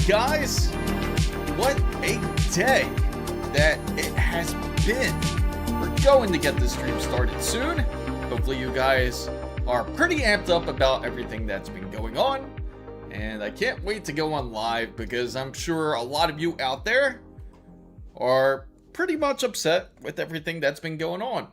guys? What a day that it has been. We're going to get this stream started soon. Hopefully you guys are pretty amped up about everything that's been going on. And I can't wait to go on live because I'm sure a lot of you out there are pretty much upset with everything that's been going on.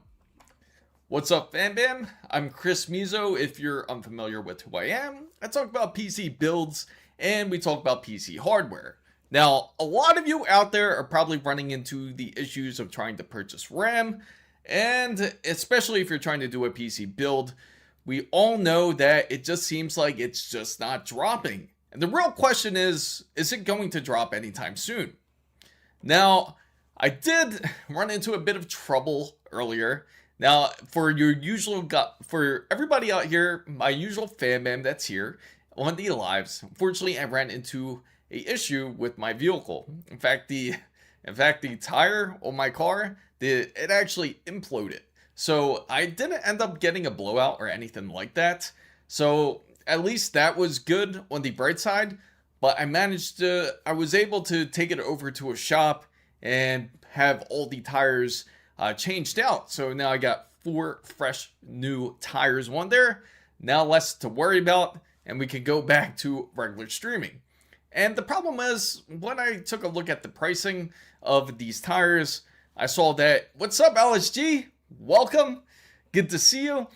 What's up, Fam Bam? I'm Chris Mizo. If you're unfamiliar with who I am, I talk about PC builds and we talk about PC hardware. Now, a lot of you out there are probably running into the issues of trying to purchase RAM, and especially if you're trying to do a PC build, we all know that it just seems like it's just not dropping. And the real question is it going to drop anytime soon? Now, I did run into a bit of trouble earlier. Now, for everybody out here, my usual fan bam that's here on the lives, unfortunately, I ran into an issue with my vehicle. In fact, the tire on my car, it actually imploded. So I didn't end up getting a blowout or anything like that. So at least that was good on the bright side. But I was able to take it over to a shop and have all the tires changed out. So now I got 4 fresh new tires on there. Now less to worry about, and we can go back to regular streaming. And the problem is, when I took a look at the pricing of these tires, I saw that, what's up LSG? Welcome, good to see you.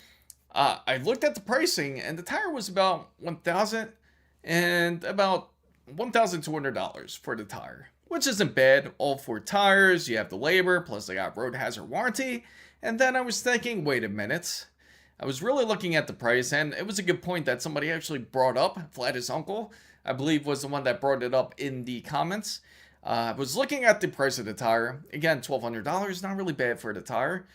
I looked at the pricing and the tire was about $1,000 and about $1,200 for the tire, which isn't bad. All 4 tires, you have the labor, plus they got road hazard warranty. And then I was thinking, wait a minute. I was really looking at the price, and it was a good point that somebody actually brought up. Vlad's uncle, I believe, was the one that brought it up in the comments. I was looking at the price of the tire. Again, $1,200, not really bad for the tire.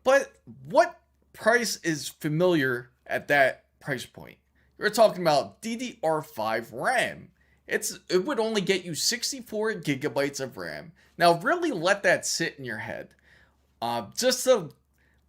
But what price is familiar at that price point? You're talking about DDR5 RAM. It would only get you 64 gigabytes of RAM. Now, really let that sit in your head. Just to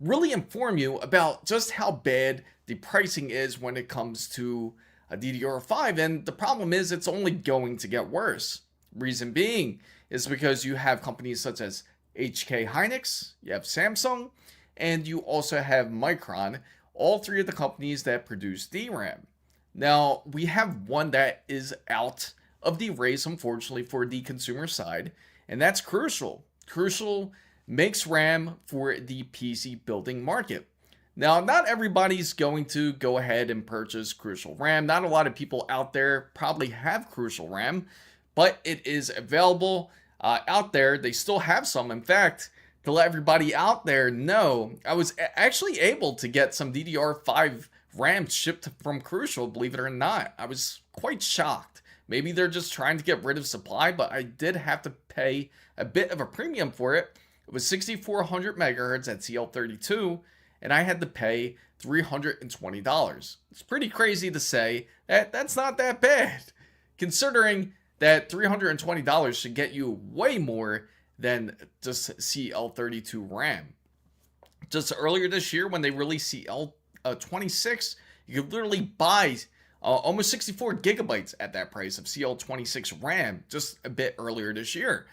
really inform you about just how bad the pricing is when it comes to a DDR5. And the problem is it's only going to get worse. Reason being is because you have companies such as HK Hynix, you have Samsung, and you also have Micron, all 3 of the companies that produce DRAM. Now, we have one that is out of the race, unfortunately, for the consumer side, and that's Crucial. Crucial makes RAM for the PC building market. Now, not everybody's going to go ahead and purchase Crucial RAM. Not a lot of people out there probably have Crucial RAM, but it is available out there. They still have some. In fact, to let everybody out there know, I was actually able to get some DDR5 RAM shipped from Crucial, believe it or not. I was quite shocked. Maybe they're just trying to get rid of supply, but I did have to pay a bit of a premium for it. It was 6400 megahertz at CL32, and I had to pay $320. It's pretty crazy to say that that's not that bad, considering that $320 should get you way more than just CL32 RAM. Just earlier this year, when they released CL26, you could literally buy almost 64 gigabytes at that price of CL26 RAM just a bit earlier this year.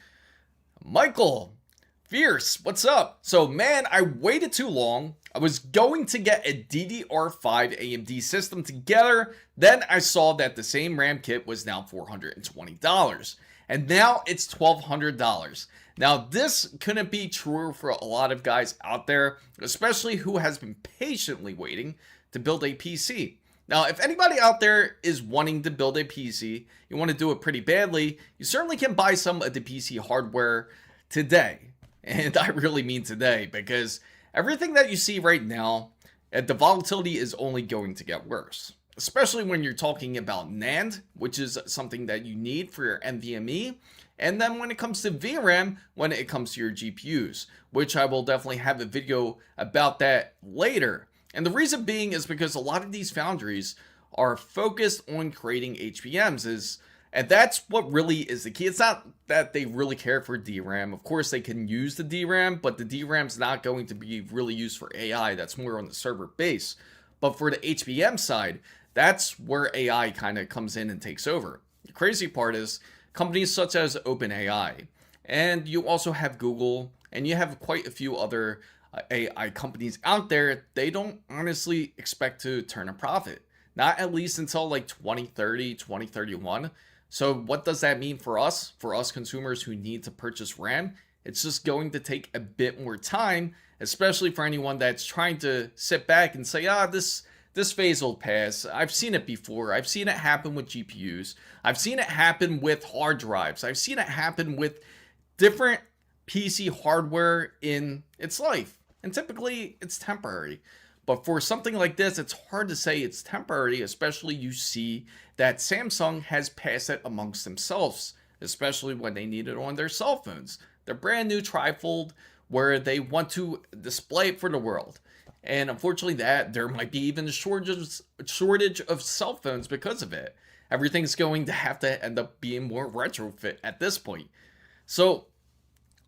Michael Fierce, what's up? So man, I waited too long. I was going to get a DDR5 AMD system together. Then I saw that the same RAM kit was now $420. And now it's $1,200. Now this couldn't be truer for a lot of guys out there, especially who has been patiently waiting to build a PC. Now, if anybody out there is wanting to build a PC, you want to do it pretty badly, you certainly can buy some of the PC hardware today. And I really mean today, because everything that you see right now, the volatility is only going to get worse. Especially when you're talking about NAND, which is something that you need for your NVMe. And then when it comes to VRAM, when it comes to your GPUs, which I will definitely have a video about that later. And the reason being is because a lot of these foundries are focused on creating HBMs, and that's what really is the key. It's not that they really care for DRAM. Of course, they can use the DRAM, but the DRAM's not going to be really used for AI. That's more on the server base. But for the HBM side, that's where AI kind of comes in and takes over. The crazy part is companies such as OpenAI. And you also have Google, and you have quite a few other AI companies out there. They don't honestly expect to turn a profit, not at least until like 2030, 2031. So what does that mean for us? For us consumers who need to purchase RAM, it's just going to take a bit more time, especially for anyone that's trying to sit back and say, this phase will pass. I've seen it before. I've seen it happen with GPUs. I've seen it happen with hard drives. I've seen it happen with different PC hardware in its life. And typically it's temporary. But for something like this, it's hard to say it's temporary, especially you see that Samsung has passed it amongst themselves, especially when they need it on their cell phones. Their brand new trifold where they want to display it for the world. And unfortunately that there might be even a shortage of cell phones because of it. Everything's going to have to end up being more retrofit at this point. So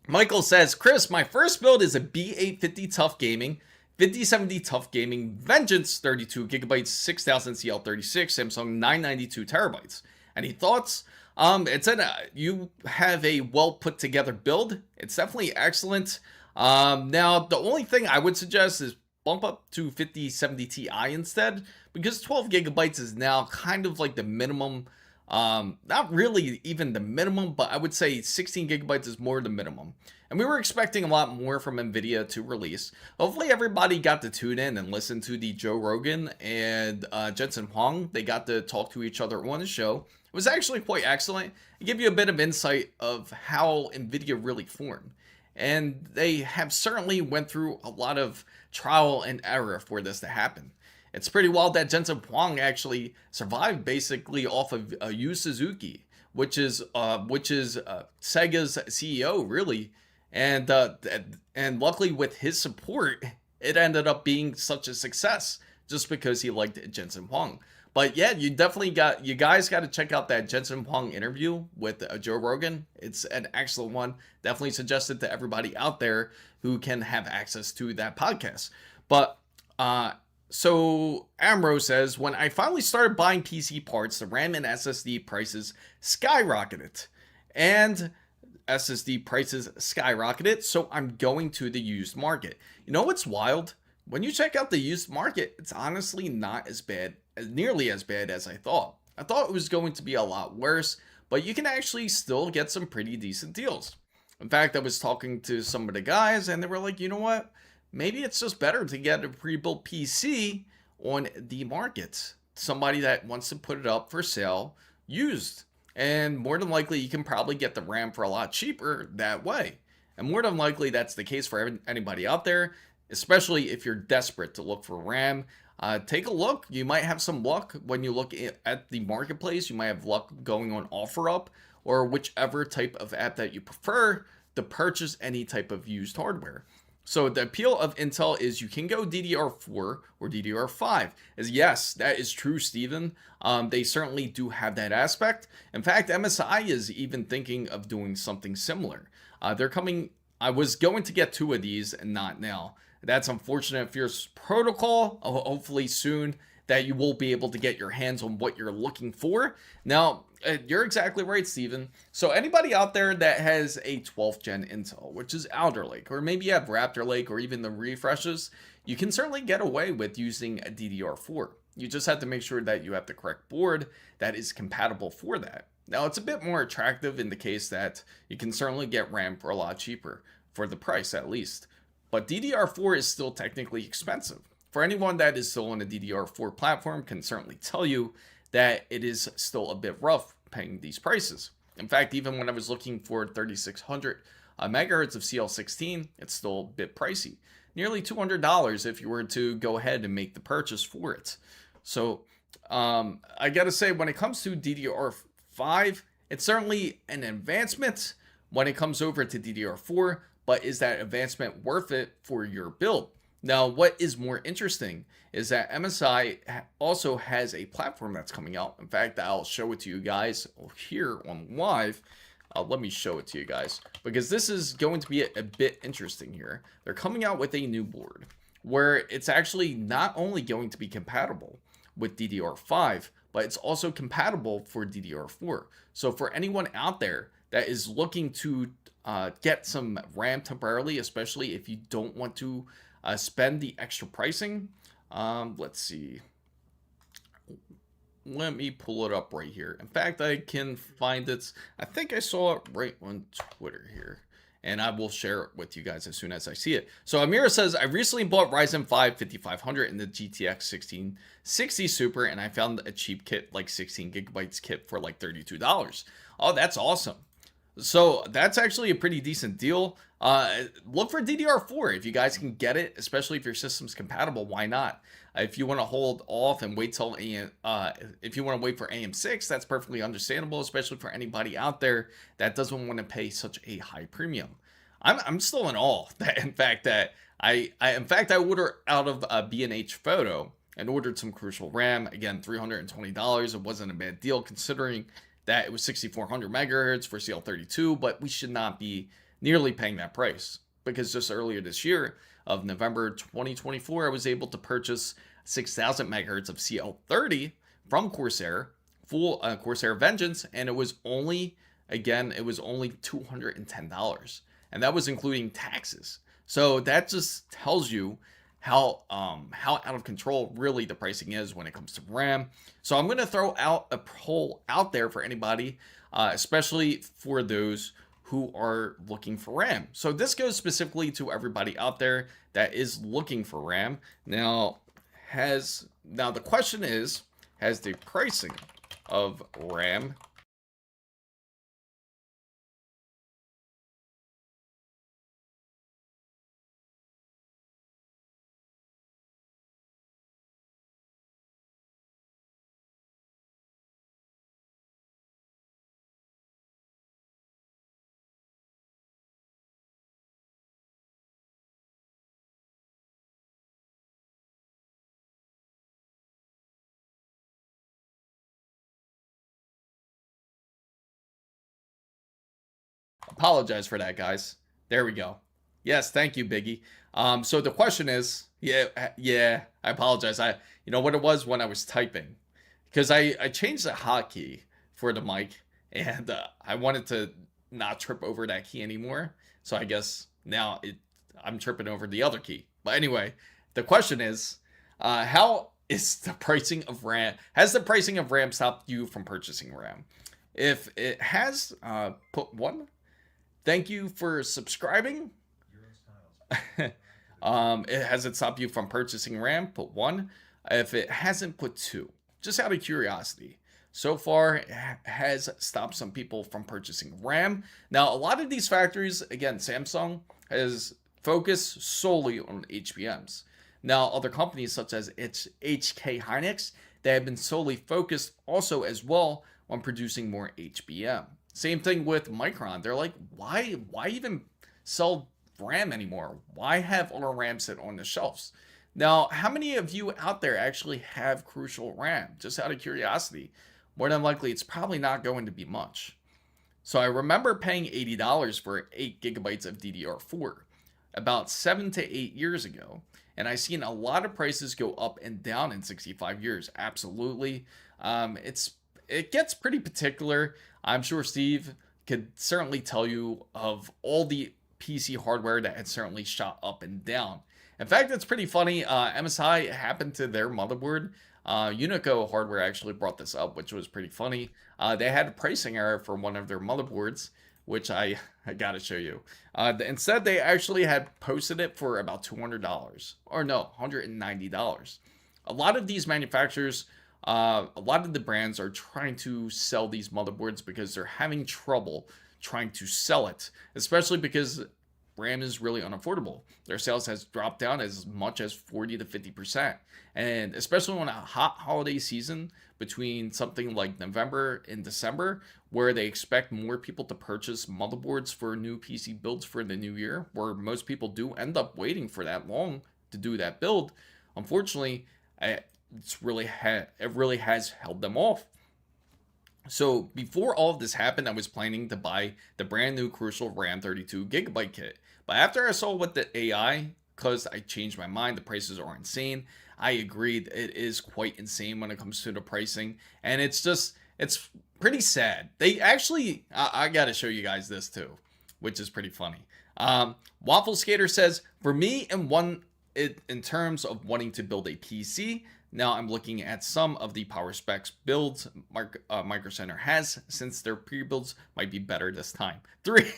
Michael says, Chris, my first build is a B850 Tough Gaming, 5070 Tough Gaming, Vengeance 32 gigabytes, 6000 CL36, Samsung 992 terabytes. Any thoughts? It said you have a well put together build. It's definitely excellent. Now, the only thing I would suggest is bump up to 5070 Ti instead, because 12 gigabytes is now kind of like the minimum. Not really even the minimum, but I would say 16 gigabytes is more the minimum. And we were expecting a lot more from Nvidia to release. Hopefully everybody got to tune in and listen to the Joe Rogan and Jensen Huang. They got to talk to each other on the show. It was actually quite excellent. It gave you a bit of insight of how Nvidia really formed. And they have certainly went through a lot of trial and error for this to happen. It's pretty wild that Jensen Huang actually survived basically off of Yu Suzuki, which is Sega's CEO, really, and luckily with his support, it ended up being such a success just because he liked Jensen Huang. But yeah, you guys got to check out that Jensen Huang interview with Joe Rogan. It's an excellent one. Definitely suggested to everybody out there who can have access to that podcast. But so Amro says, when I finally started buying PC parts, the RAM and SSD prices skyrocketed. And SSD prices skyrocketed, so I'm going to the used market. You know what's wild? When you check out the used market, it's honestly not as bad, nearly as bad as I thought. I thought it was going to be a lot worse, but you can actually still get some pretty decent deals. In fact, I was talking to some of the guys and they were like, you know what? Maybe it's just better to get a pre-built PC on the market. Somebody that wants to put it up for sale used. And more than likely, you can probably get the RAM for a lot cheaper that way. And more than likely, that's the case for anybody out there, especially if you're desperate to look for RAM. Take a look. You might have some luck when you look at the marketplace. You might have luck going on OfferUp or whichever type of app that you prefer to purchase any type of used hardware. So the appeal of Intel is you can go DDR4 or DDR5. Yes, that is true, Steven. They certainly do have that aspect. In fact, MSI is even thinking of doing something similar. They're coming. I was going to get two of these and not now. That's unfortunate. Fierce Protocol. Hopefully soon that you will be able to get your hands on what you're looking for. Now, you're exactly right, Steven. So anybody out there that has a 12th gen Intel, which is Alder Lake, or maybe you have Raptor Lake or even the refreshes, you can certainly get away with using a DDR4. You just have to make sure that you have the correct board that is compatible for that. Now, it's a bit more attractive in the case that you can certainly get RAM for a lot cheaper, for the price at least. But DDR4 is still technically expensive. For anyone that is still on a DDR4 platform can certainly tell you that it is still a bit rough paying these prices. In fact, even when I was looking for 3600 megahertz of CL16, it's still a bit pricey. Nearly $200 if you were to go ahead and make the purchase for it. So I gotta say, when it comes to DDR5, it's certainly an advancement when it comes over to DDR4, but is that advancement worth it for your build? Now, what is more interesting is that MSI also has a platform that's coming out. In fact, I'll show it to you guys here on live. Let me show it to you guys, because this is going to be a bit interesting here. They're coming out with a new board where it's actually not only going to be compatible with DDR5, but it's also compatible for DDR4. So for anyone out there that is looking to get some RAM temporarily, especially if you don't want to spend the extra pricing, let's see. Let me pull it up right here. In fact, I can find it. I think I saw it right on Twitter here, and I will share it with you guys as soon as I see it. So Amira says, I recently bought Ryzen 5 5500 in the GTX 1660 Super, and I found a cheap kit, like 16 gigabytes kit for like $32. Oh, that's awesome. So that's actually a pretty decent deal. Look for DDR4 if you guys can get it, especially if your system's compatible. Why not? If you want to hold off and wait till if you want to wait for AM6, that's perfectly understandable, especially for anybody out there that doesn't want to pay such a high premium. I'm still in awe that I ordered out of B&H Photo and ordered some Crucial RAM. Again, $320. It wasn't a bad deal considering that it was 6400 megahertz for CL32, but we should not be nearly paying that price, because just earlier this year of November 2024, I was able to purchase 6000 megahertz of CL30 from Corsair, full Corsair Vengeance, and it was only $210, and that was including taxes. So that just tells you how out of control really the pricing is when it comes to RAM. So I'm going to throw out a poll out there for anybody, especially for those who are looking for RAM. So this goes specifically to everybody out there that is looking for RAM. Now the question is, has the pricing of RAM apologize for that, guys. There we go. Yes, thank you, Biggie. So the question is, yeah, I apologize. You know what it was when I was typing, because I changed the hotkey for the mic, and I wanted to not trip over that key anymore. So I guess now I'm tripping over the other key. But anyway, the question is, how is the pricing of RAM? Has the pricing of RAM stopped you from purchasing RAM? If it has, put one. Thank you for subscribing. Has it stopped you from purchasing RAM? Put 1. If it hasn't, put 2. Just out of curiosity. So far, it has stopped some people from purchasing RAM. Now, a lot of these factories, again, Samsung has focused solely on HBMs. Now, other companies such as HK Hynix, they have been solely focused also as well on producing more HBM. Same thing with Micron. They're like, why even sell RAM anymore? Why have our RAM sit on the shelves? Now, how many of you out there actually have Crucial RAM? Just out of curiosity. More than likely, it's probably not going to be much. So I remember paying $80 for 8 gigabytes of DDR4 about 7 to 8 years ago. And I've seen a lot of prices go up and down in 65 years. Absolutely. It gets pretty particular. I'm sure Steve could certainly tell you of all the PC hardware that had certainly shot up and down. In fact, it's pretty funny. MSI happened to their motherboard. Unico Hardware actually brought this up, which was pretty funny. They had a pricing error for one of their motherboards, which I gotta show you. Instead, they actually had posted it for about $200, or no, $190. A lot of these manufacturers, a lot of the brands are trying to sell these motherboards because they're having trouble trying to sell it, especially because RAM is really unaffordable. Their sales has dropped down as much as 40 to 50%. And especially on a hot holiday season between something like November and December, where they expect more people to purchase motherboards for new PC builds for the new year, where most people do end up waiting for that long to do that build. Unfortunately, it really has held them off. So before all of this happened, I was planning to buy the brand new Crucial RAM 32 gigabyte kit. But after I saw what the AI because I changed my mind. The prices are insane. I agree, it is quite insane when it comes to the pricing, and it's pretty sad. They actually, I gotta show you guys this too, which is pretty funny. Waffle Skater says, for me, in terms of wanting to build a PC, now I'm looking at some of the power specs builds Micro Center has, since their pre-builds might be better this time. 3.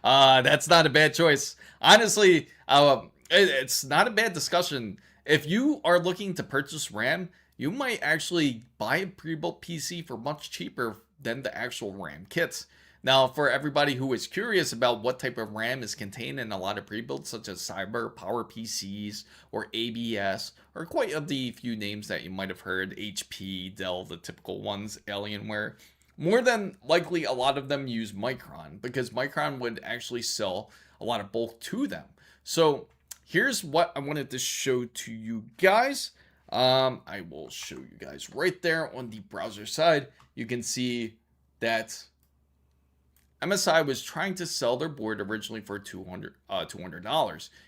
That's not a bad choice. Honestly, it's not a bad discussion. If you are looking to purchase RAM, you might actually buy a pre-built PC for much cheaper than the actual RAM kits. Now, for everybody who is curious about what type of RAM is contained in a lot of pre-builds, such as Cyber, Power PCs, or ABS, or quite of the few names that you might have heard, HP, Dell, the typical ones, Alienware, more than likely a lot of them use Micron, because Micron would actually sell a lot of bulk to them. So here's what I wanted to show to you guys. I will show you guys right there on the browser side. You can see that MSI was trying to sell their board originally for $200.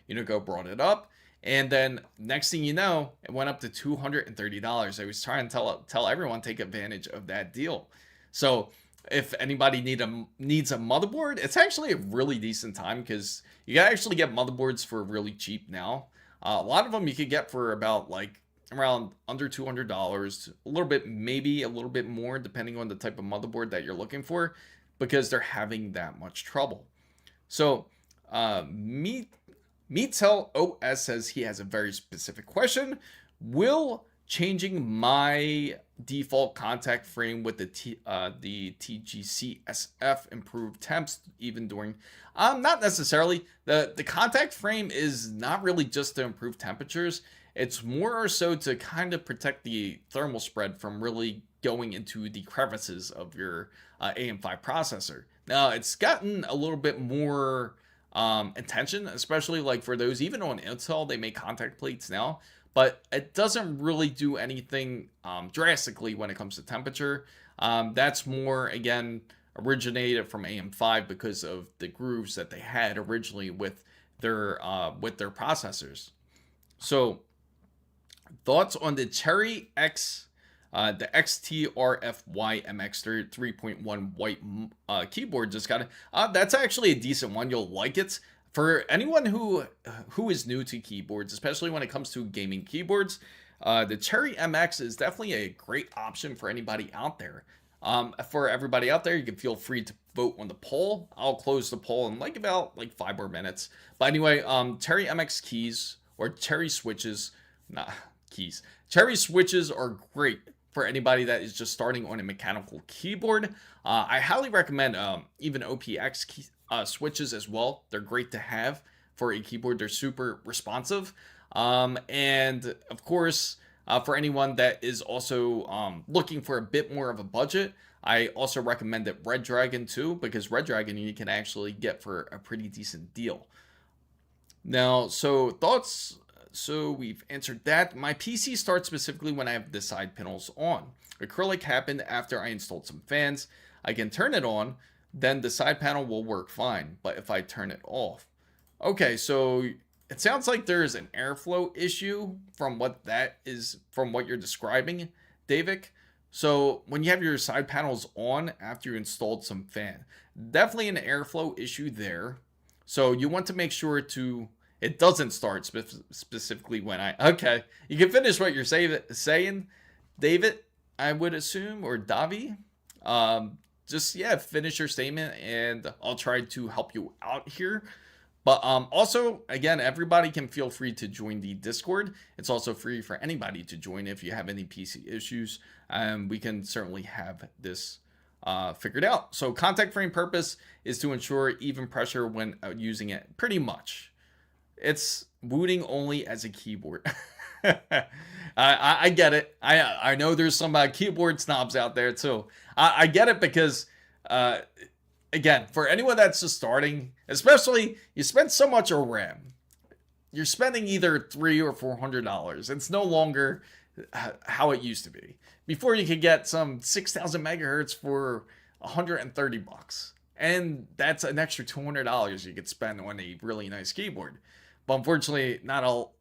Unico brought it up, and then next thing you know, it went up to $230. I was trying to tell everyone, take advantage of that deal. So if anybody needs a motherboard, it's actually a really decent time, because you can actually get motherboards for really cheap now. A lot of them you could get for about like around under $200, a little bit, maybe a little bit more, depending on the type of motherboard that you're looking for, because they're having that much trouble. So Meetel OS says he has a very specific question. Will changing my default contact frame with the TGC SF improve temps even during not necessarily. The contact frame is not really just to improve temperatures. It's more or so to kind of protect the thermal spread from really going into the crevices of your AM5 processor. Now, it's gotten a little bit more attention, especially like for those, even on Intel, they make contact plates now, but it doesn't really do anything drastically when it comes to temperature. That's more, again, originated from AM5 because of the grooves that they had originally with their processors. So, thoughts on the Cherry X, the XTRFY MX 3.1 white keyboard just got it. That's actually a decent one. You'll like it. For anyone who is new to keyboards, especially when it comes to gaming keyboards, the Cherry MX is definitely a great option for anybody out there. For everybody out there, you can feel free to vote on the poll. I'll close the poll in about 5 more minutes. But anyway, Cherry MX keys or Cherry switches, Cherry switches are great for anybody that is just starting on a mechanical keyboard. I highly recommend even OPX switches as well. They're great to have for a keyboard. They're super responsive. And of course, for anyone that is also looking for a bit more of a budget, I also recommend that Red Dragon too, because Red Dragon you can actually get for a pretty decent deal. Now, so thoughts. So we've answered that. My PC starts specifically when I have the side panels on. Acrylic happened after I installed some fans. I can turn it on, then the side panel will work fine. But if I turn it off. Okay, so it sounds like there is an airflow issue from what you're describing, Davik. So when you have your side panels on after you installed some fan, definitely an airflow issue there. So you want to make sure it doesn't start specifically when okay, you can finish what you're saying, David, I would assume, or Davi. Just, finish your statement and I'll try to help you out here. But also, again, everybody can feel free to join the Discord. It's also free for anybody to join if you have any PC issues. We can certainly have this figured out. So contact frame purpose is to ensure even pressure when using it, pretty much. It's booting only as a keyboard. I get it. I know there's some keyboard snobs out there too. I get it because, again, for anyone that's just starting, especially you spend so much on RAM, you're spending either $300 or $400. It's no longer how it used to be. Before you could get some 6,000 megahertz for $130, and that's an extra $200 you could spend on a really nice keyboard. But unfortunately, not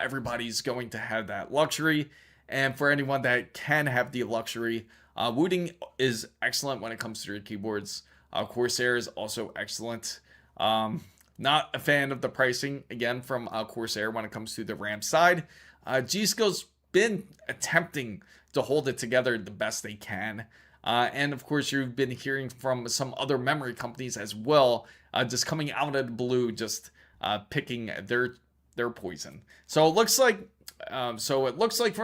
everybody's going to have that luxury. And for anyone that can have the luxury, Wooting is excellent when it comes to your keyboards. Corsair is also excellent. Not a fan of the pricing, again, from Corsair when it comes to the RAM side. G-Skill's been attempting to hold it together the best they can. And of course, you've been hearing from some other memory companies as well, just coming out of the blue, just picking their poison. So it looks like from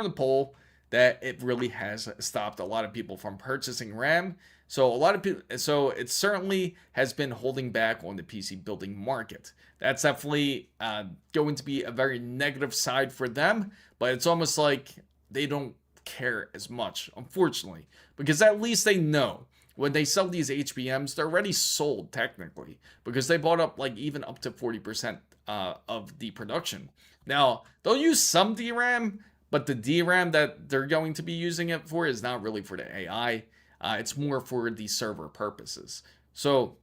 the poll that it really has stopped a lot of people from purchasing RAM. So it certainly has been holding back on the PC building market. That's definitely going to be a very negative side for them, but it's almost like they don't care as much, unfortunately, because at least they know when they sell these HBMs, they're already sold technically, because they bought up like even up to 40% of the production. Now, they'll use some DRAM, but the DRAM that they're going to be using it for is not really for the AI. It's more for the server purposes. So,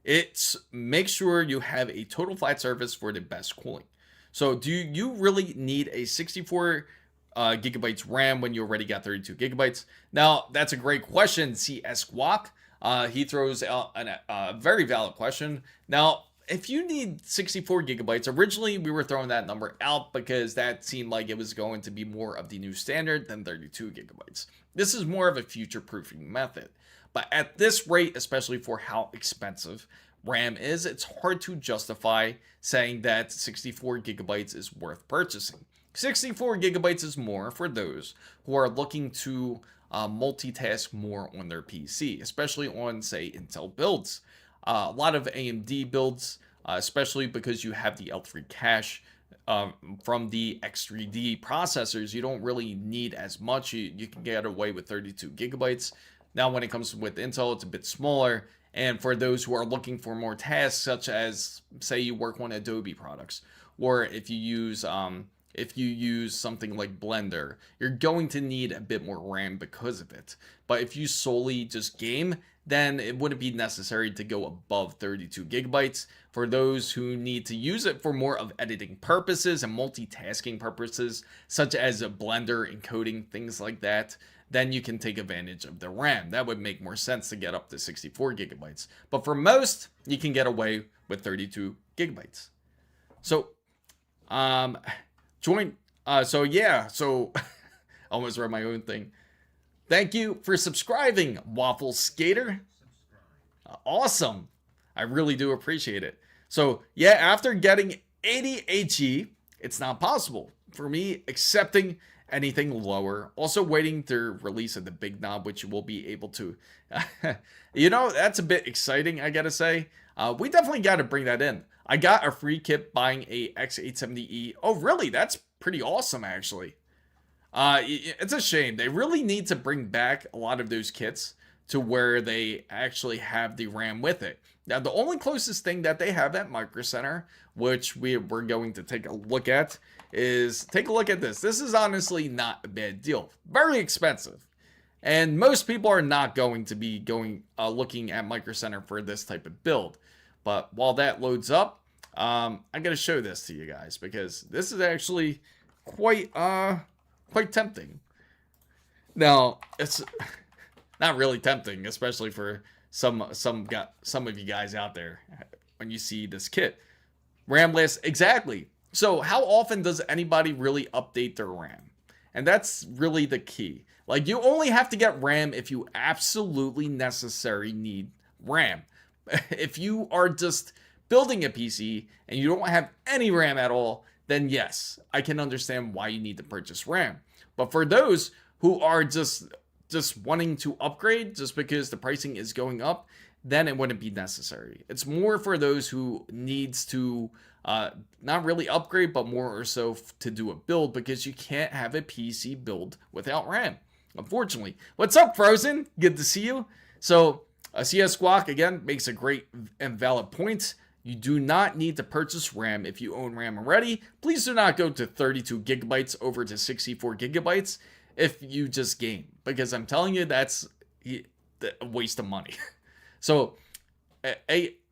it's make sure you have a total flat surface for the best cooling. So, do you really need a 64 gigabytes RAM when you already got 32 gigabytes? Now, that's a great question, CS Guac. He throws out a very valid question. Now, if you need 64 gigabytes, originally we were throwing that number out because that seemed like it was going to be more of the new standard than 32 gigabytes. This is more of a future-proofing method. But at this rate, especially for how expensive RAM is, it's hard to justify saying that 64 gigabytes is worth purchasing. 64 gigabytes is more for those who are looking to multitask more on their PC, especially on, say, Intel builds. A lot of AMD builds, especially because you have the L3 cache from the X3D processors, you don't really need as much. You can get away with 32 gigabytes. Now, when it comes with Intel, it's a bit smaller. And for those who are looking for more tasks, such as, say, you work on Adobe products, or if you use something like Blender, you're going to need a bit more RAM because of it. But if you solely just game, then it wouldn't be necessary to go above 32 gigabytes. For those who need to use it for more of editing purposes and multitasking purposes, such as a Blender, encoding, things like that, then you can take advantage of the RAM. That would make more sense to get up to 64 gigabytes. But for most, you can get away with 32 gigabytes. So, almost read my own thing. Thank you for subscribing, Waffle Skater. Awesome. I really do appreciate it. So, yeah, after getting 80 HE, it's not possible for me accepting anything lower. Also waiting to release of the big knob, which you will be able to. That's a bit exciting, I gotta say. We definitely got to bring that in. I got a free kit buying a X870E. Oh, really? That's pretty awesome, actually. It's a shame. They really need to bring back a lot of those kits to where they actually have the RAM with it. Now, the only closest thing that they have at Micro Center, which we're going to take a look at, is take a look at this. This is honestly not a bad deal. Very expensive. And most people are not going to be looking at Micro Center for this type of build. But while that loads up, I'm going to show this to you guys because this is actually quite tempting. Now, it's not really tempting, especially for some of you guys out there when you see this kit. RAM list, exactly. So how often does anybody really update their RAM? And that's really the key. Like, you only have to get RAM if you absolutely necessarily need RAM. If you are just building a PC and you don't have any RAM at all, then yes, I can understand why you need to purchase RAM. But for those who are just wanting to upgrade just because the pricing is going up, then it wouldn't be necessary. It's more for those who needs to not really upgrade, but more or so to do a build, because you can't have a PC build without RAM, unfortunately. What's up, Frozen? Good to see you. So CS Squawk, again, makes a great and valid point. You do not need to purchase RAM if you own RAM already. Please do not go to 32 gigabytes over to 64 gigabytes if you just game, because I'm telling you, that's a waste of money. So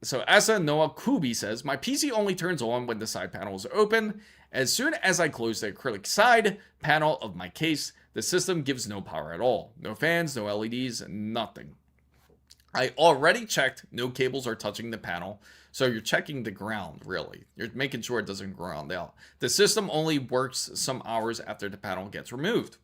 So Asa Noah Kubi says, my PC only turns on when the side panel is open. As soon as I close the acrylic side panel of my case, the system gives no power at all. No fans, no LEDs, nothing. I already checked, no cables are touching the panel. So you're checking the ground, really. You're making sure it doesn't ground out. The system only works some hours after the panel gets removed,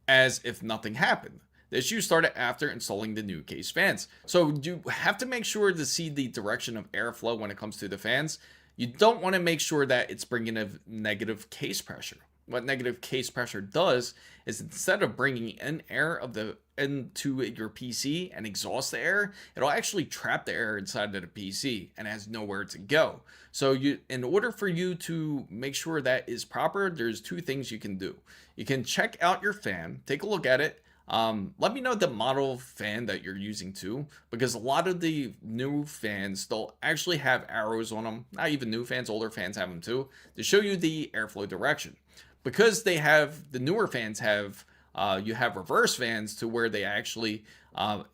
as if nothing happened. The issue started after installing the new case fans. So you have to make sure to see the direction of airflow when it comes to the fans. You don't want to make sure that it's bringing a negative case pressure. What negative case pressure does is instead of bringing in air into your PC and exhaust the air, it'll actually trap the air inside of the PC and has nowhere to go. So in order for you to make sure that is proper, there's two things you can do. You can check out your fan, take a look at it. Let me know the model fan that you're using too, because a lot of the new fans, they'll actually have arrows on them. Not even new fans, older fans have them too, to show you the airflow direction. Because they have, the newer fans have, you have reverse fans to where they actually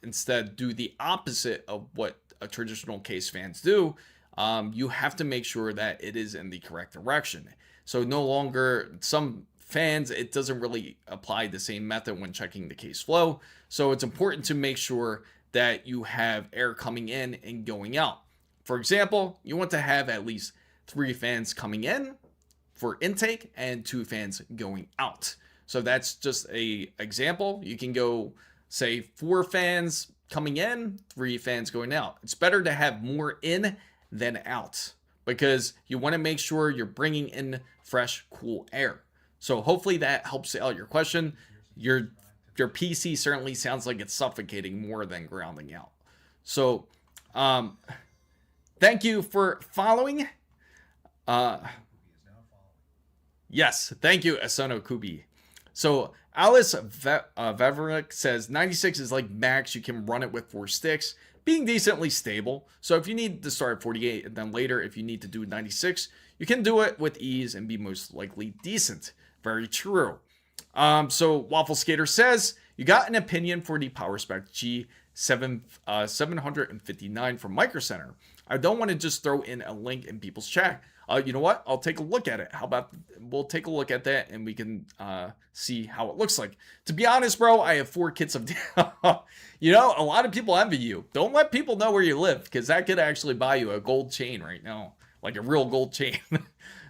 instead do the opposite of what a traditional case fans do. You have to make sure that it is in the correct direction. So no longer, some fans, it doesn't really apply the same method when checking the case flow. So it's important to make sure that you have air coming in and going out. For example, you want to have at least 3 fans coming in for intake and 2 fans going out. So that's just a example. You can go say 4 fans coming in, 3 fans going out. It's better to have more in than out because you want to make sure you're bringing in fresh, cool air. So hopefully that helps out your question. Your PC certainly sounds like it's suffocating more than grounding out. So thank you for following. Yes, thank you, Asono Kubi. So Alice Veverick says 96 is like max. You can run it with 4 sticks, being decently stable. So if you need to start at 48 and then later, if you need to do 96, you can do it with ease and be most likely decent. Very true. So Waffle Skater says, you got an opinion for the PowerSpec G759 from Micro Center. I don't want to just throw in a link in people's chat. You know what? I'll take a look at it. How about we'll take a look at that and we can see how it looks like. To be honest, bro, I have 4 kits of... You know, a lot of people envy you. Don't let people know where you live because that could actually buy you a gold chain right now. Like a real gold chain.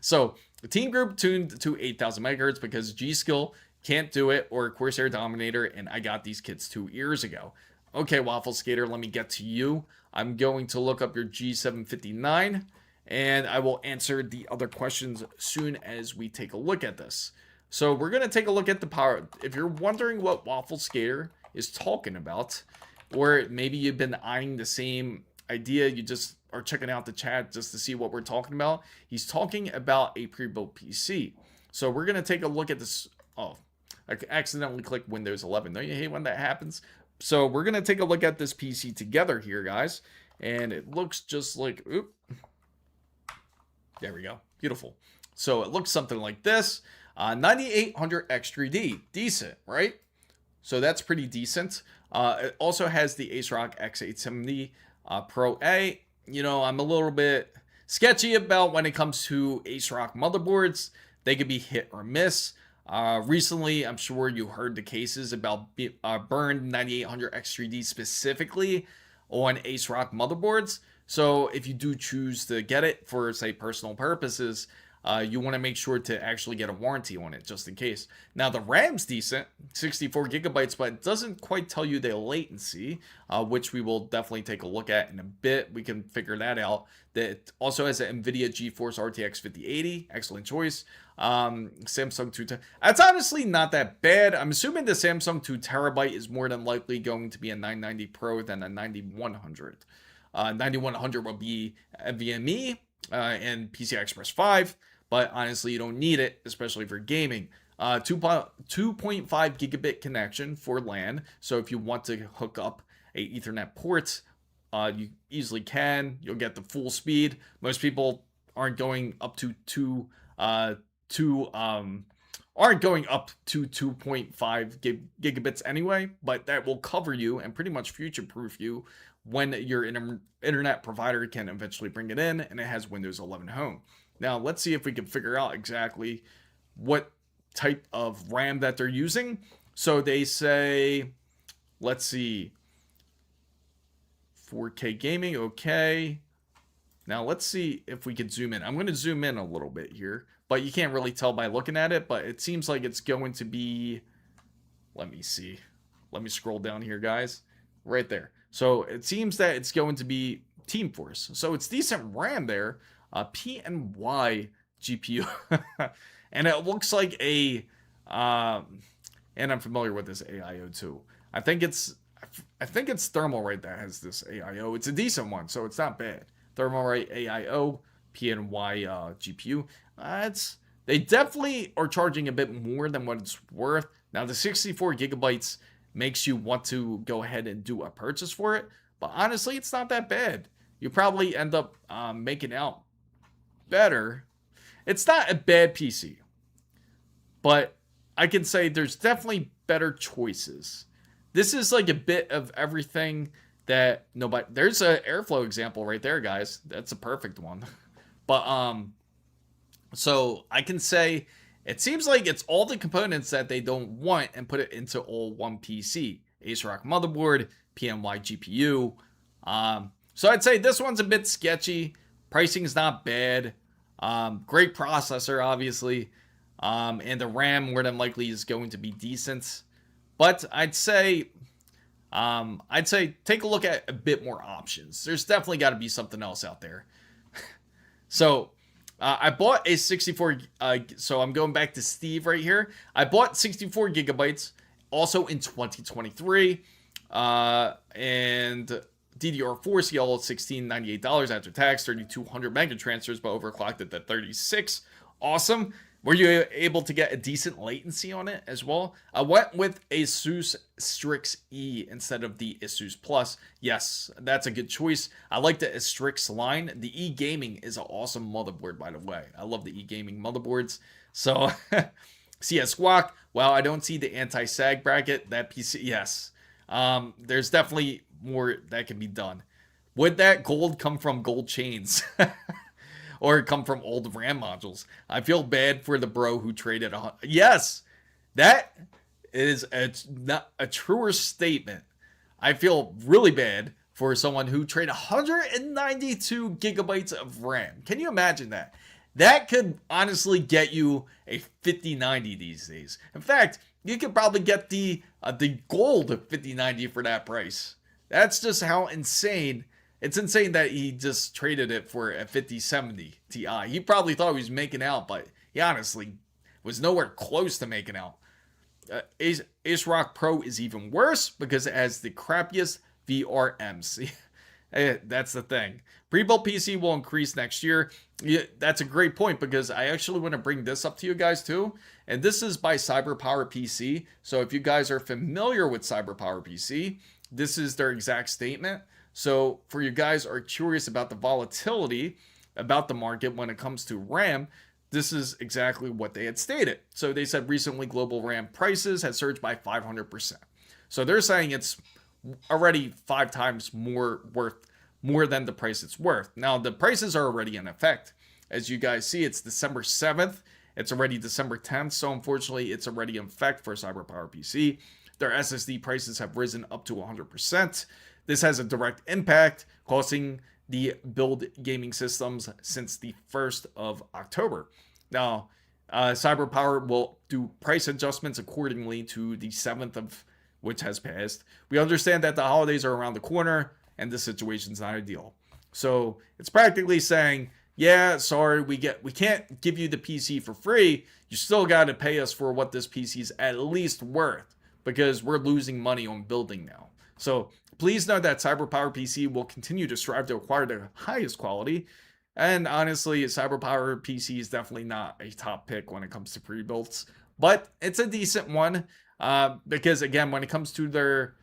So the team group tuned to 8,000 megahertz because G-Skill can't do it, or Corsair Dominator, and I got these kits 2 years ago. Okay, Waffle Skater, let me get to you. I'm going to look up your G759, and I will answer the other questions soon as we take a look at this. So we're going to take a look at the power. If you're wondering what Waffle Skater is talking about, or maybe you've been eyeing the same idea, you just are checking out the chat just to see what we're talking about. He's talking about a pre-built PC. So we're going to take a look at this. Oh, I accidentally clicked Windows 11. Don't you hate when that happens? So we're going to take a look at this PC together here, guys. And it looks just like, oop. There we go. Beautiful. So it looks something like this. 9800 X3D. Decent, right? So that's pretty decent. It also has the AceRock X870 Pro A. You know, I'm a little bit sketchy about when it comes to AceRock motherboards. They could be hit or miss. Recently, I'm sure you heard the cases about burned 9800 X3D specifically on AceRock motherboards. So if you do choose to get it for, say, personal purposes, you want to make sure to actually get a warranty on it just in case. Now, the RAM's decent, 64 gigabytes, but it doesn't quite tell you the latency, which we will definitely take a look at in a bit. We can figure that out. That also has an NVIDIA GeForce RTX 5080. Excellent choice. Samsung 2 terabyte. That's honestly not that bad. I'm assuming the Samsung 2 terabyte is more than likely going to be a 990 Pro than a 9100. 9100 will be NVMe and PCI Express 5. But honestly, you don't need it, especially for gaming. 2.5 gigabit connection for LAN. So if you want to hook up a Ethernet port, you easily can. You'll get the full speed. Most people aren't going up to 2.5 gigabits anyway, but that will cover you and pretty much future-proof you when your internet provider can eventually bring it in, and it has Windows 11 Home. Now, let's see if we can figure out exactly what type of RAM that they're using. So they say, let's see, 4K gaming, okay. Now let's see if we can zoom in. I'm going to zoom in a little bit here, but you can't really tell by looking at it, but it seems like it's going to be, let me see. Let me scroll down here, guys. Right there. So it seems that it's going to be Team Force. So it's decent RAM there. PNY GPU. And it looks like a, and I'm familiar with this AIO too. I think it's Thermalright that has this AIO. It's a decent one, so it's not bad. Thermalright AIO, PNY GPU. They definitely are charging a bit more than what it's worth. Now, the 64 gigabytes makes you want to go ahead and do a purchase for it, but honestly, it's not that bad. You probably end up making out better. It's not a bad PC, but I can say there's definitely better choices. This is like a bit of everything that nobody. There's an Airflow example right there, guys. That's a perfect one. But so I can say it seems like it's all the components that they don't want and put it into all one PC. ASRock motherboard, PNY GPU. So I'd say this one's a bit sketchy. Pricing is not bad. Great processor, obviously. And the RAM more than likely is going to be decent. But I'd say take a look at a bit more options. There's definitely got to be something else out there. So I bought a 64. So I'm going back to Steve right here. I bought 64 gigabytes also in 2023, and DDR4 CL $1698 after tax, 3200 mega transfers, but overclocked it at 36. Awesome. Were you able to get a decent latency on it as well? I went with Asus Strix E instead of the Asus Plus. Yes, that's a good choice. I like the Strix line. The E Gaming is an awesome motherboard, by the way. I love the E Gaming motherboards. So, CS Squawk. Wow, I don't see the anti-sag bracket. That PC, yes. There's definitely more that can be done. Would that gold come from gold chains? Or come from old RAM modules? I feel bad for the bro who traded yes, that is a truer statement. I feel really bad for someone who traded 192 gigabytes of RAM. Can you imagine that? That could honestly get you a 5090 these days. In fact, you could probably get the gold 5090 for that price. That's just how insane. It's insane that he just traded it for a 5070 Ti. He probably thought he was making out, but he honestly was nowhere close to making out. ASRock Pro is even worse because it has the crappiest VRAMs. That's the thing. Pre-built PC will increase next year. Yeah, that's a great point because I actually want to bring this up to you guys too. And this is by CyberPower PC. So if you guys are familiar with CyberPower PC, this is their exact statement. So for you guys are curious about the volatility about the market when it comes to RAM, this is exactly what they had stated. So they said recently global RAM prices had surged by 500%. So they're saying it's already 5 times more than the price it's worth. Now the prices are already in effect. As you guys see, it's December 7th. It's already December 10th. So unfortunately, it's already in effect for CyberPower PC. Their SSD prices have risen up to 100%. This has a direct impact, costing the build gaming systems since the 1st of October. Now, CyberPower will do price adjustments accordingly to the 7th of which has passed. We understand that the holidays are around the corner and this situation's not ideal. So it's practically saying, yeah, sorry, we can't give you the PC for free. You still got to pay us for what this PC is at least worth because we're losing money on building now. So please know that CyberPower PC will continue to strive to acquire the highest quality. And honestly, CyberPower PC is definitely not a top pick when it comes to pre-builds, but it's a decent one because again, when it comes to their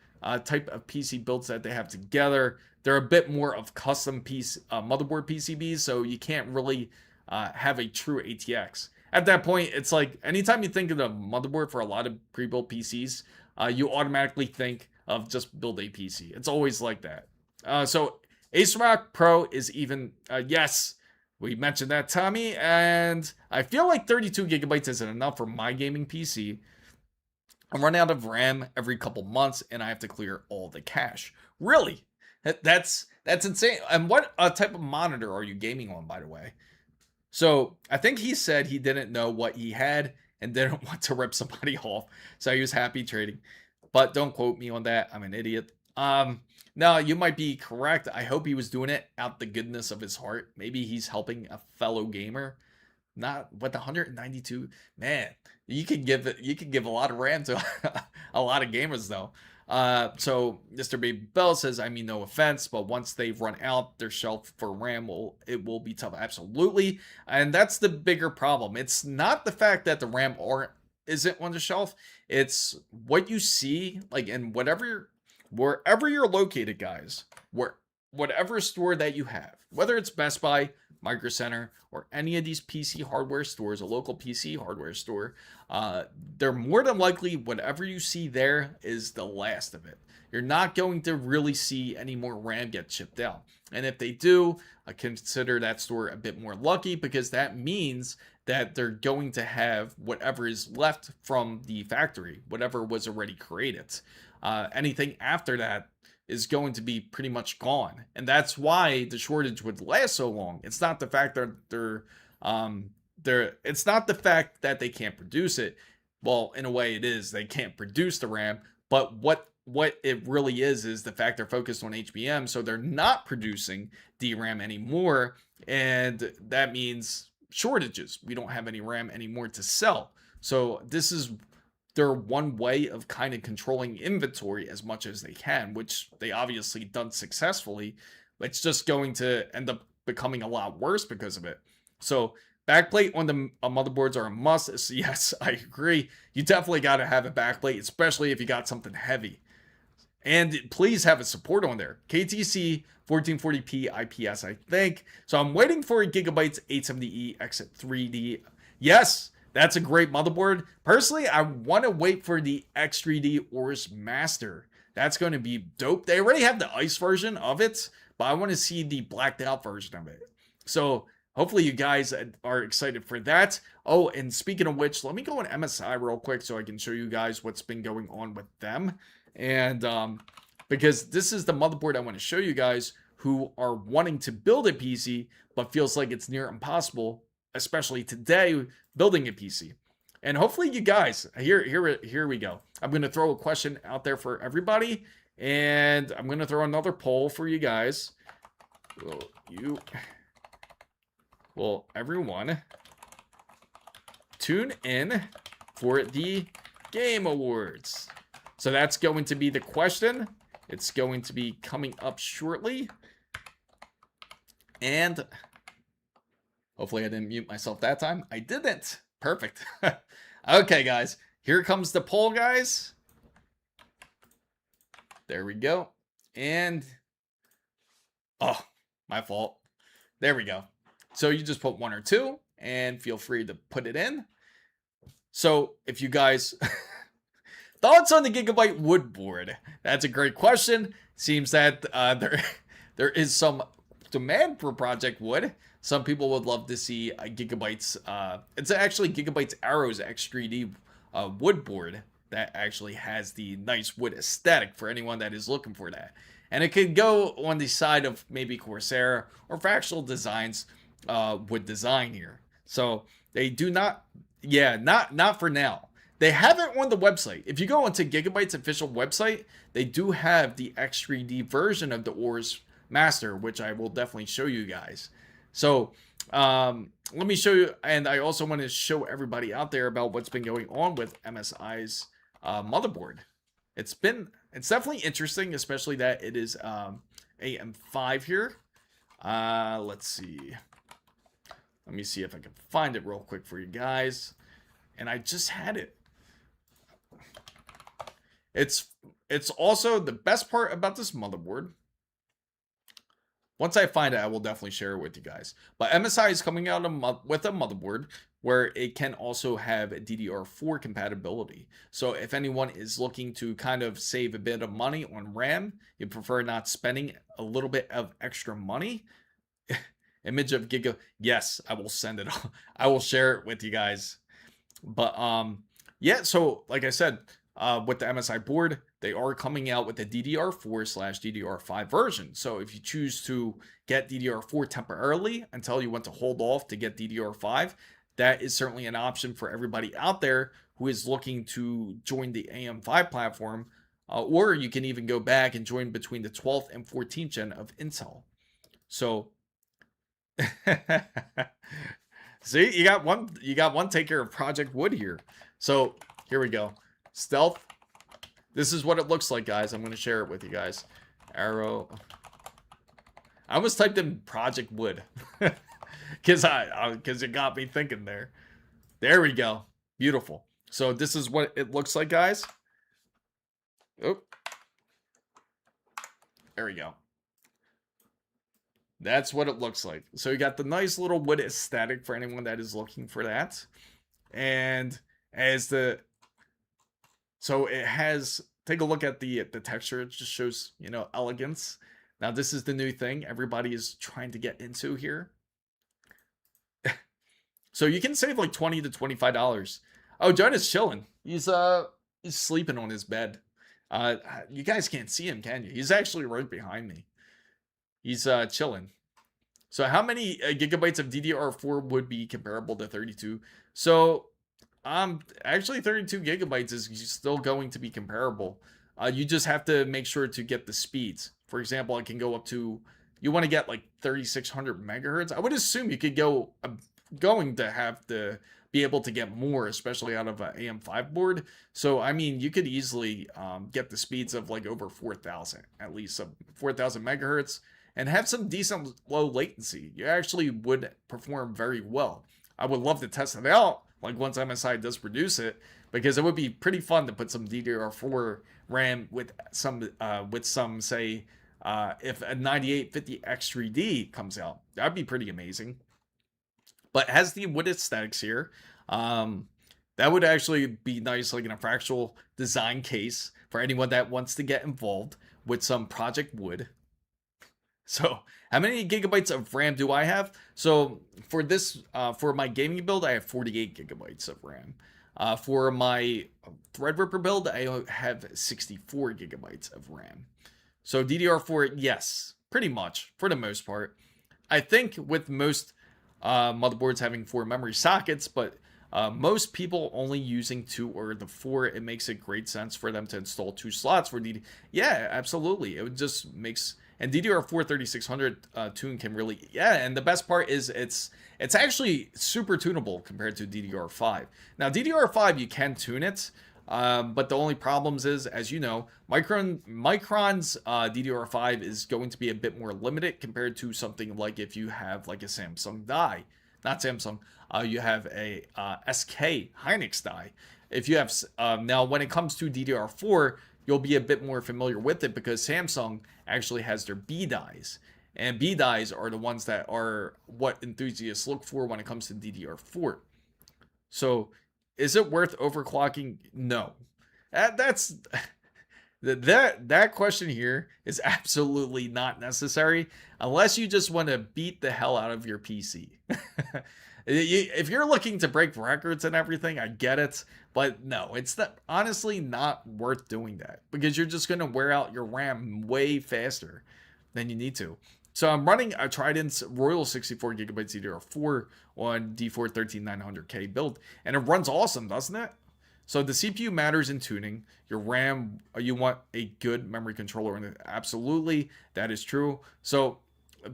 type of PC builds that they have together, they're a bit more of custom piece motherboard PCBs, so you can't really have a true ATX. At that point, it's like anytime you think of the motherboard for a lot of pre-built PCs, you automatically think of just build a PC. It's always like that. So AceRock Pro is even, yes, we mentioned that, Tommy, and I feel like 32 gigabytes isn't enough for my gaming PC. I'm running out of RAM every couple months, and I have to clear all the cache. Really? That's insane. And what type of monitor are you gaming on, by the way? So I think he said he didn't know what he had and didn't want to rip somebody off, so he was happy trading. But don't quote me on that. I'm an idiot. No, you might be correct. I hope he was doing it out the goodness of his heart. Maybe he's helping a fellow gamer. Not with 192, man. You could give a lot of RAM to a lot of gamers though. So Mr. Baby Bell says, I mean, no offense, but once they've run out their shelf for RAM, it will be tough. Absolutely. And that's the bigger problem. It's not the fact that the RAM isn't on the shelf. It's what you see, like in wherever you're located, guys, whatever store that you have, whether it's Best Buy, Micro Center, or any of these PC hardware stores, a local PC hardware store, they're more than likely whatever you see there is the last of it. You're not going to really see any more RAM get shipped out. And if they do, I consider that store a bit more lucky, because that means that they're going to have whatever is left from the factory, whatever was already created. Anything after that is going to be pretty much gone, and that's why the shortage would last so long. It's not the fact that it's not the fact that they can't produce it. Well, in a way it is. They can't produce the RAM, but what it really is the fact they're focused on HBM, so they're not producing DRAM anymore, and that means shortages. We don't have any RAM anymore to sell. So this is their one way of kind of controlling inventory as much as they can, which they obviously done successfully. It's just going to end up becoming a lot worse because of it. So backplate on the motherboards are a must. So yes, I agree. You definitely got to have a backplate, especially if you got something heavy. And please have a support on there. KTC 1440p IPS, I think. So I'm waiting for a Gigabyte 870E Exit 3D. Yes, that's a great motherboard. Personally, I want to wait for the X3D Ors Master. That's going to be dope. They already have the ice version of it, but I want to see the blacked out version of it. So hopefully you guys are excited for that. Oh, and speaking of which, let me go on MSI real quick so I can show you guys what's been going on with them. And because this is the motherboard I want to show you guys who are wanting to build a PC, but feels like it's near impossible, especially today, building a PC. And hopefully you guys, here we go. I'm going to throw a question out there for everybody, and I'm going to throw another poll for you guys. Will everyone tune in for the Game Awards? So that's going to be the question. It's going to be coming up shortly. And hopefully I didn't mute myself that time. I didn't. Perfect. Okay, guys. Here comes the poll, guys. There we go. And, oh, my fault. There we go. So you just put 1 or 2 and feel free to put it in. So if you guys... Thoughts on the Gigabyte wood board? That's a great question. Seems that there is some demand for Project Wood. Some people would love to see a Gigabyte's, it's actually Gigabyte's Arrows X3D wood board that actually has the nice wood aesthetic for anyone that is looking for that. And it could go on the side of maybe Corsair or Fractional Designs wood design here. So they do not, yeah, not for now. They have it on the website. If you go onto Gigabyte's official website, they do have the X3D version of the Ors Master, which I will definitely show you guys. So let me show you, and I also want to show everybody out there about what's been going on with MSI's motherboard. It's definitely interesting, especially that it is AM5 here. Let's see. Let me see if I can find it real quick for you guys. And I just had it. It's also the best part about this motherboard. Once I find it, I will definitely share it with you guys. But MSI is coming out with a motherboard where it can also have DDR4 compatibility. So if anyone is looking to kind of save a bit of money on RAM, you prefer not spending a little bit of extra money. Image of Giga. Yes, I will send it. I will share it with you guys. But yeah, so like I said, with the MSI board, they are coming out with the DDR4/DDR5 version. So if you choose to get DDR4 temporarily until you want to hold off to get DDR5, that is certainly an option for everybody out there who is looking to join the AM5 platform. Or you can even go back and join between the 12th and 14th gen of Intel. So see, you got one take care of Project Wood here. So here we go. Stealth. This is what it looks like, guys. I'm going to share it with you guys. Arrow. I almost typed in Project Wood because it got me thinking there. There we go. Beautiful. So this is what it looks like, guys. Oh, there we go. That's what it looks like. So you got the nice little wood aesthetic for anyone that is looking for that. And so it has, take a look at the texture. It just shows, elegance. Now this is the new thing everybody is trying to get into here. So you can save like $20 to $25. Oh, John is chilling. He's sleeping on his bed. You guys can't see him, can you? He's actually right behind me. He's chilling. So how many gigabytes of DDR4 would be comparable to 32? So actually 32 gigabytes is still going to be comparable. You just have to make sure to get the speeds. For example, it can go up to, you want to get like 3600 megahertz. I would assume you could going to have to be able to get more, especially out of an AM5 board. So, I mean, you could easily get the speeds of like over 4,000, at least 4,000 megahertz, and have some decent low latency. You actually would perform very well. I would love to test it out, like once MSI does produce it, because it would be pretty fun to put some DDR4 RAM with some say, if a 9850X3D comes out, that'd be pretty amazing. But it has the wood aesthetics here. That would actually be nice, like in a fractal design case for anyone that wants to get involved with some Project Wood. So how many gigabytes of RAM do I have? So for this, for my gaming build, I have 48 gigabytes of RAM. For my Threadripper build, I have 64 gigabytes of RAM. So DDR4, yes, pretty much for the most part. I think with most motherboards having 4 memory sockets, but most people only using 2 or the 4, it makes a great sense for them to install 2 slots for DD. Yeah, absolutely. It just makes, and DDR4 3600 tune can really, yeah, and the best part is it's actually super tunable compared to DDR5. Now DDR5 you can tune it, but the only problems is, as you know, Micron's DDR5 is going to be a bit more limited compared to something like if you have like a Samsung die, not Samsung, you have a SK Hynix die. If you have, now when it comes to DDR4, you'll be a bit more familiar with it because Samsung actually has their B dies. And B dies are the ones that are what enthusiasts look for when it comes to DDR4. So is it worth overclocking? No. That's that question here is absolutely not necessary unless you just want to beat the hell out of your PC. If you're looking to break records and everything, I get it, but no, it's honestly not worth doing that because you're just going to wear out your RAM way faster than you need to. So I'm running a Trident's Royal 64 gigabytes DDR4 on D4 13900K build, and it runs awesome, doesn't it? So the CPU matters in tuning. Your RAM, you want a good memory controller in it. Absolutely, that is true. So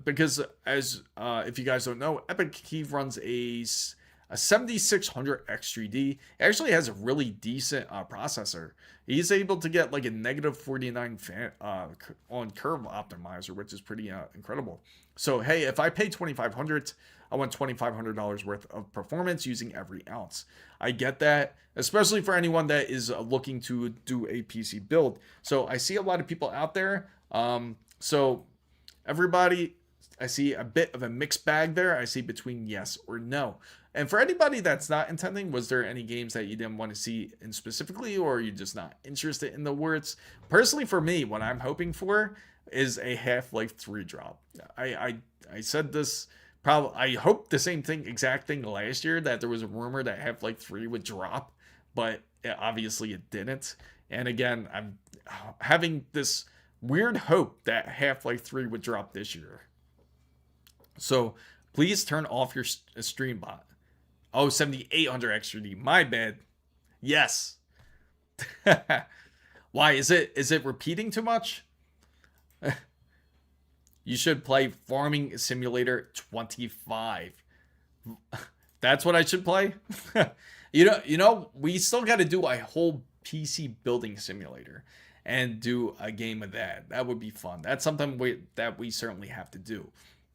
because as if you guys don't know, Epic Key runs a 7600 X3D. It actually has a really decent processor. He's able to get like a negative 49 on curve optimizer, which is pretty incredible. So hey, if I pay $2,500, I want $2,500 worth of performance using every ounce. I get that, especially for anyone that is looking to do a PC build. So I see a lot of people out there. So everybody, I see a bit of a mixed bag there. I see between yes or no. And for anybody that's not intending, was there any games that you didn't want to see in specifically, or are you just not interested in the words? Personally, for me, what I'm hoping for is a Half-Life 3 drop. I said this probably. I hope the same thing, exact thing last year, that there was a rumor that Half-Life 3 would drop, but obviously it didn't. And again, I'm having this weird hope that Half-Life 3 would drop this year. So please turn off your stream bot. Oh, 7800 XTD. My bad. Yes. Why is it repeating too much? You should play Farming Simulator 25. That's what I should play? You know, we still got to do a whole PC building simulator and do a game of that. That would be fun. That's something that we certainly have to do.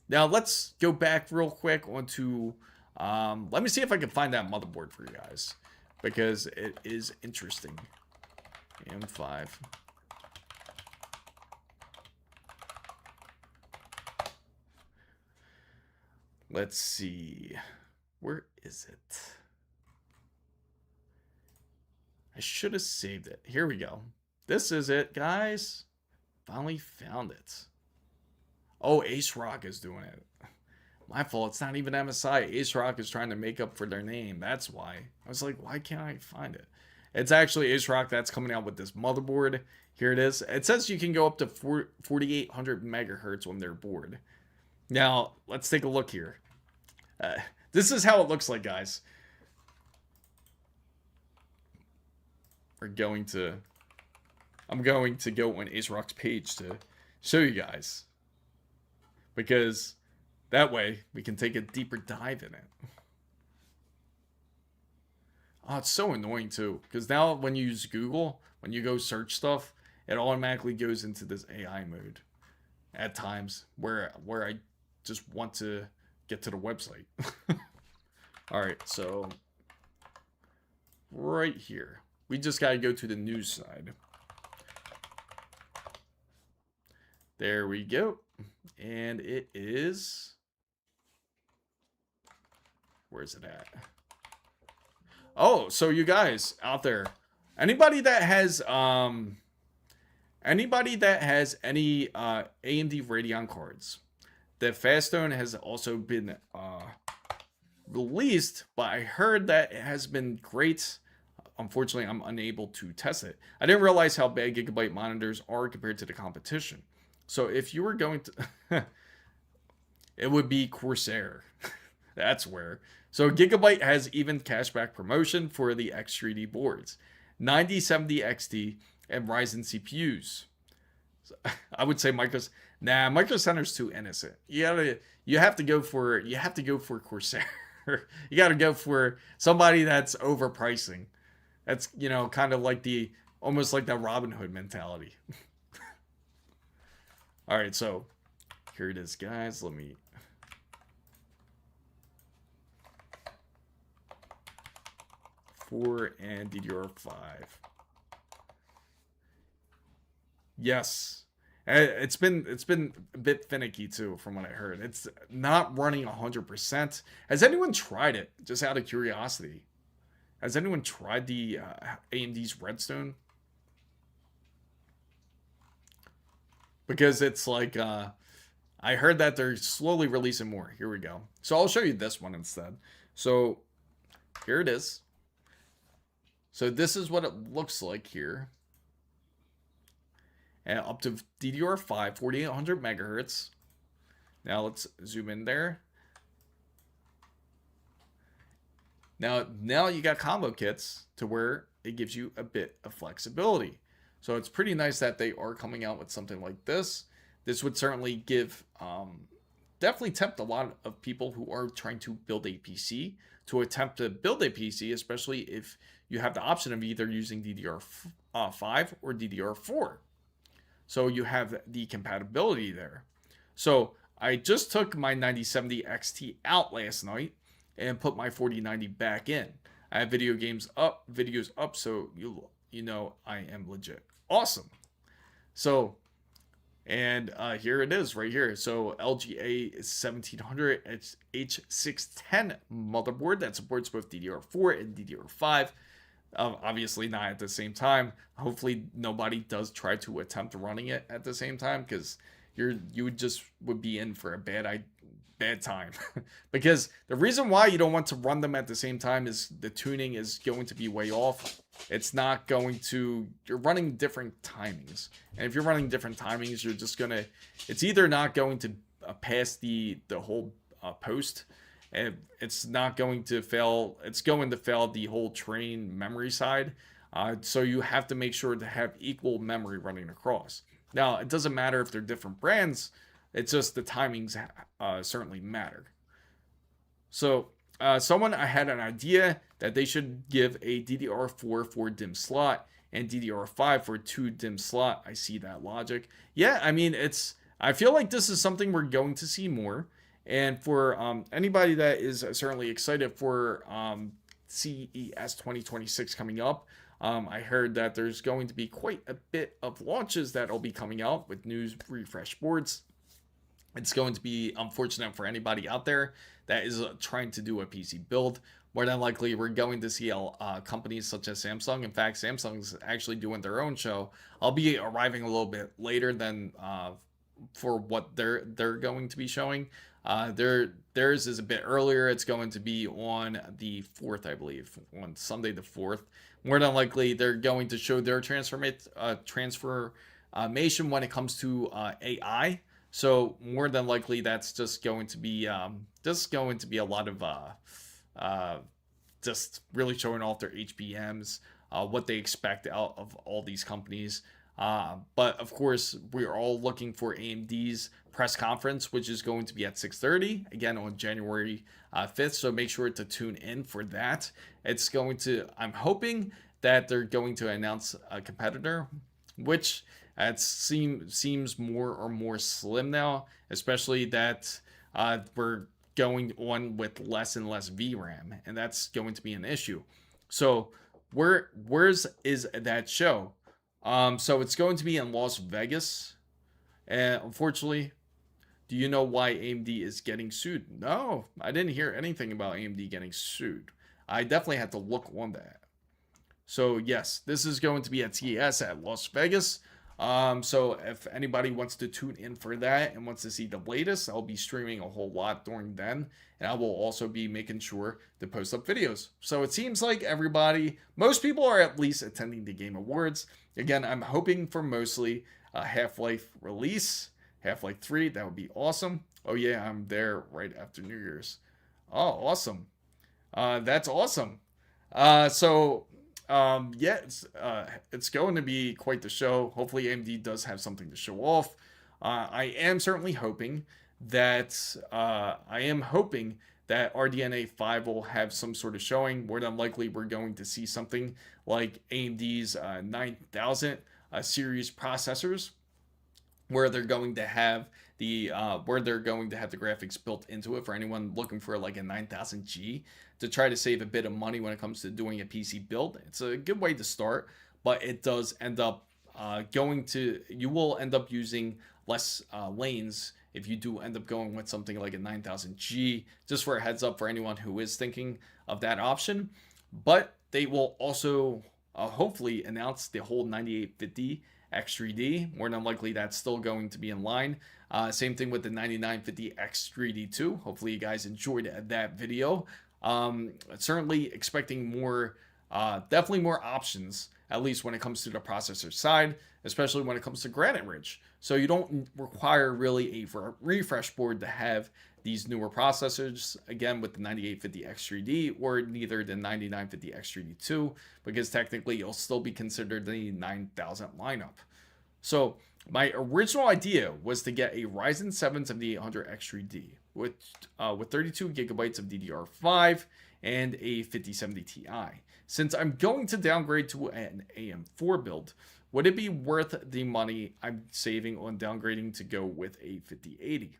Now, let's go back real quick onto... let me see if I can find that motherboard for you guys, because it is interesting. AM5. Let's see. Where is it? I should have saved it. Here we go. This is it, guys. Finally found it. Oh, Ace Rock is doing it. My fault. It's not even MSI. Ace Rock is trying to make up for their name. That's why. I was like, why can't I find it? It's actually Ace Rock that's coming out with this motherboard. Here it is. It says you can go up to 4800 megahertz when they're bored. Now, let's take a look here. This is how it looks like, guys. I'm going to go on Ace Rock's page to show you guys, because that way we can take a deeper dive in it. Oh, it's so annoying too, because now when you use Google, when you go search stuff, it automatically goes into this AI mode at times where I just want to get to the website. All right, so right here, we just got to go to the news side. There we go. And it is... Where's it at? Oh, so you guys out there, anybody that has any AMD Radeon cards, the Faststone has also been released, but I heard that it has been great. Unfortunately, I'm unable to test it. I didn't realize how bad Gigabyte monitors are compared to the competition. So if you were going to... it would be Corsair. That's where. So Gigabyte has even cashback promotion for the X3D boards. 9070 XT and Ryzen CPUs. So, I would say Micro Center's too innocent. You have to go for Corsair. You got to go for somebody that's overpricing. That's, you know, kind of like almost like that Robin Hood mentality. All right, so here it is, guys. Let me... 4 and DDR5. Yes. It's been a bit finicky too, from what I heard. It's not running 100%. Has anyone tried it? Just out of curiosity. Has anyone tried the AMD's Redstone? Because it's like, I heard that they're slowly releasing more. Here we go. So I'll show you this one instead. So here it is. So this is what it looks like here. And up to DDR5, 4800 megahertz. Now let's zoom in there. Now you got combo kits to where it gives you a bit of flexibility. So it's pretty nice that they are coming out with something like this. This would certainly give, definitely tempt a lot of people who are trying to build a PC to attempt to build a PC, especially if you have the option of either using DDR5 or DDR4. So you have the compatibility there. So I just took my 9070 XT out last night and put my 4090 back in. I have videos up, so you know I am legit. Awesome. So And here it is right here. So LGA is 1700 H610 motherboard that supports both DDR4 and DDR5. Obviously not at the same time. Hopefully nobody does try to attempt running it at the same time, because you would be in for a bad time. Because the reason why you don't want to run them at the same time is the tuning is going to be way off. It's not going to, you're running different timings, and if you're running different timings, you're just gonna, it's either not going to pass the whole post, and it's not going to fail, it's going to fail the whole train memory side. So you have to make sure to have equal memory running across. Now, it doesn't matter if they're different brands, it's just the timings certainly matter. So someone, I had an idea that they should give a DDR4 for DIMM slot and DDR5 for 2 DIMM slot. I see that logic. Yeah, I mean, I feel like this is something we're going to see more. And for anybody that is certainly excited for CES 2026 coming up, I heard that there's going to be quite a bit of launches that'll be coming out with new refresh boards. It's going to be unfortunate for anybody out there that is trying to do a PC build. More than likely, we're going to see companies such as Samsung. In fact, Samsung's actually doing their own show. I'll be arriving a little bit later than for what they're going to be showing. Theirs is a bit earlier. It's going to be on the 4th, I believe, on Sunday the 4th. More than likely, they're going to show their transformation when it comes to AI. So more than likely, that's just going to be a lot of just really showing off their HBMs, what they expect out of all these companies. But of course, we're all looking for AMD's press conference, which is going to be at 6:30 again on January 5th. So make sure to tune in for that. I'm hoping that they're going to announce a competitor, which seems more and more slim now, especially that we're going on with less and less VRAM, and that's going to be an issue. So where's is that show? So it's going to be in Las Vegas, and unfortunately, do you know why AMD is getting sued? No, I didn't hear anything about AMD getting sued. I definitely had to look on that. So yes, this is going to be at CES at Las Vegas. So if anybody wants to tune in for that and wants to see the latest, I'll be streaming a whole lot during then, and I will also be making sure to post up videos. So it seems like most people are at least attending the Game Awards. Again, I'm hoping for mostly a Half-Life release, Half-Life 3, that would be awesome. Oh yeah, I'm there right after New Year's. Oh, awesome. That's awesome. Yeah, it's going to be quite the show. Hopefully AMD does have something to show off. I am certainly hoping that RDNA 5 will have some sort of showing. More than likely, we're going to see something like AMD's 9000 series processors, where they're going to have the graphics built into it for anyone looking for like a 9000G to try to save a bit of money when it comes to doing a PC build. It's a good way to start, but it does end up you will end up using less lanes if you do end up going with something like a 9000G, just for a heads up for anyone who is thinking of that option. But they will also hopefully announce the whole 9850 X3D. More than likely, that's still going to be in line. Same thing with the 9950 X3D2. Hopefully you guys enjoyed that video. Certainly expecting more, definitely more options, at least when it comes to the processor side, especially when it comes to Granite Ridge. So you don't require really a refresh board to have these newer processors, again, with the 9850 X3D or neither the 9950 X3D2, because technically you'll still be considered the 9000 lineup. So my original idea was to get a Ryzen 7 7800 X3D with 32 gigabytes of DDR5 and a 5070 Ti. Since I'm going to downgrade to an AM4 build, would it be worth the money I'm saving on downgrading to go with a 5080?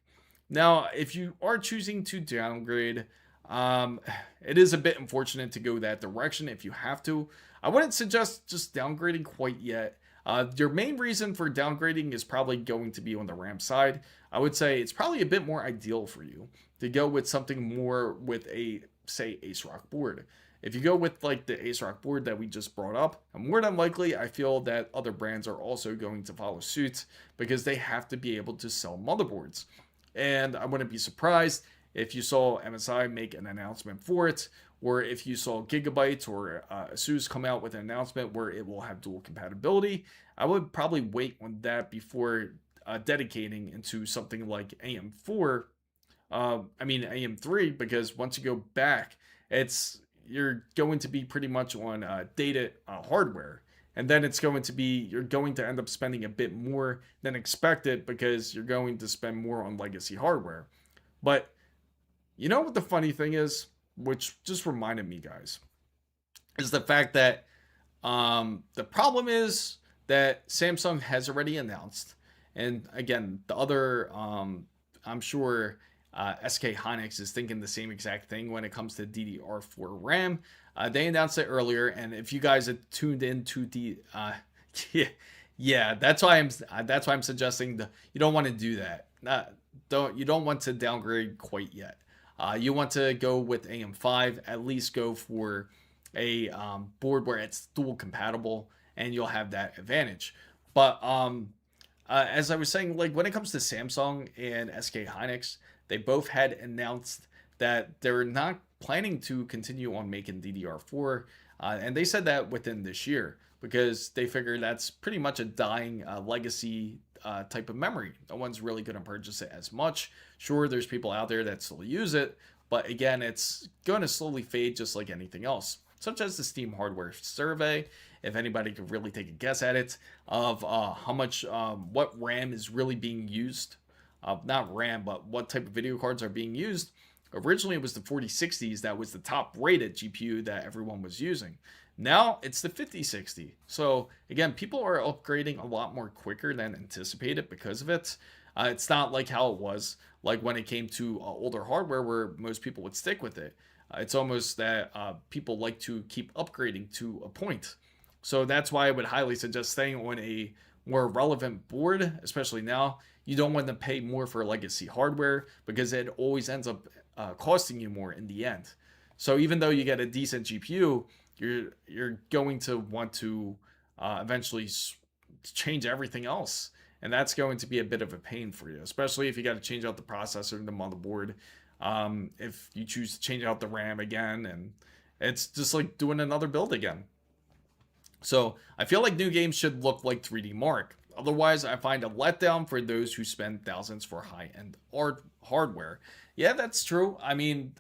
Now, if you are choosing to downgrade, it is a bit unfortunate to go that direction if you have to. I wouldn't suggest just downgrading quite yet. Your main reason for downgrading is probably going to be on the RAM side. I would say it's probably a bit more ideal for you to go with something more with a, say, Ace Rock board. If you go with like the Ace Rock board that we just brought up, more than likely, I feel that other brands are also going to follow suit because they have to be able to sell motherboards. And I wouldn't be surprised if you saw MSI make an announcement for it, or if you saw Gigabyte or Asus come out with an announcement where it will have dual compatibility. I would probably wait on that before dedicating into something like AM4. AM3, because once you go back, you're going to be pretty much on dated hardware. And then you're going to end up spending a bit more than expected because you're going to spend more on legacy hardware. But you know what the funny thing is, which just reminded me, guys, is the fact that the problem is that Samsung has already announced, and again, the other, I'm sure SK Hynix is thinking the same exact thing when it comes to DDR4 RAM. They announced it earlier, and if you guys have tuned into yeah, that's why I'm suggesting you don't want to do that. You don't want to downgrade quite yet. You want to go with AM5, at least go for a board where it's dual compatible, and you'll have that advantage. But as I was saying, like when it comes to Samsung and SK Hynix, they both had announced that they're not planning to continue on making DDR4, and they said that within this year because they figure that's pretty much a dying legacy type of memory. No one's really going to purchase it as much. Sure, there's people out there that still use it, but again, it's going to slowly fade just like anything else, such as the Steam hardware survey. If anybody could really take a guess at it, of how much, what RAM is really being used. Not RAM, but what type of video cards are being used. Originally, it was the 4060s that was the top rated GPU that everyone was using. Now it's the 5060. So again, people are upgrading a lot more quicker than anticipated because of it. It's not like how it was like when it came to older hardware where most people would stick with it. It's almost that people like to keep upgrading to a point. So that's why I would highly suggest staying on a more relevant board, especially now. You don't want to pay more for legacy hardware because it always ends up costing you more in the end. So even though you get a decent GPU, you're going to want to eventually change everything else, and that's going to be a bit of a pain for you, especially if you got to change out the processor and the motherboard. If you choose to change out the RAM again, and it's just like doing another build again. So I feel like new games should look like 3D Mark. Otherwise, I find a letdown for those who spend thousands for high-end hardware. Yeah, that's true. I mean,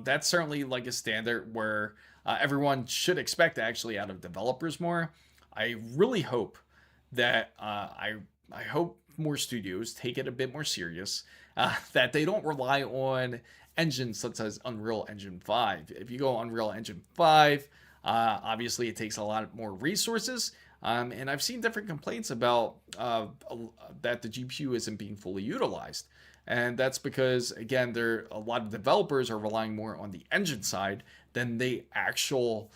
that's certainly like a standard where everyone should expect actually out of developers more. I really hope that I hope more studios take it a bit more serious. That they don't rely on engines such as Unreal Engine 5. If you go Unreal Engine 5, obviously it takes a lot more resources. And I've seen different complaints about that the GPU isn't being fully utilized. And that's because, again, a lot of developers are relying more on the engine side than the actual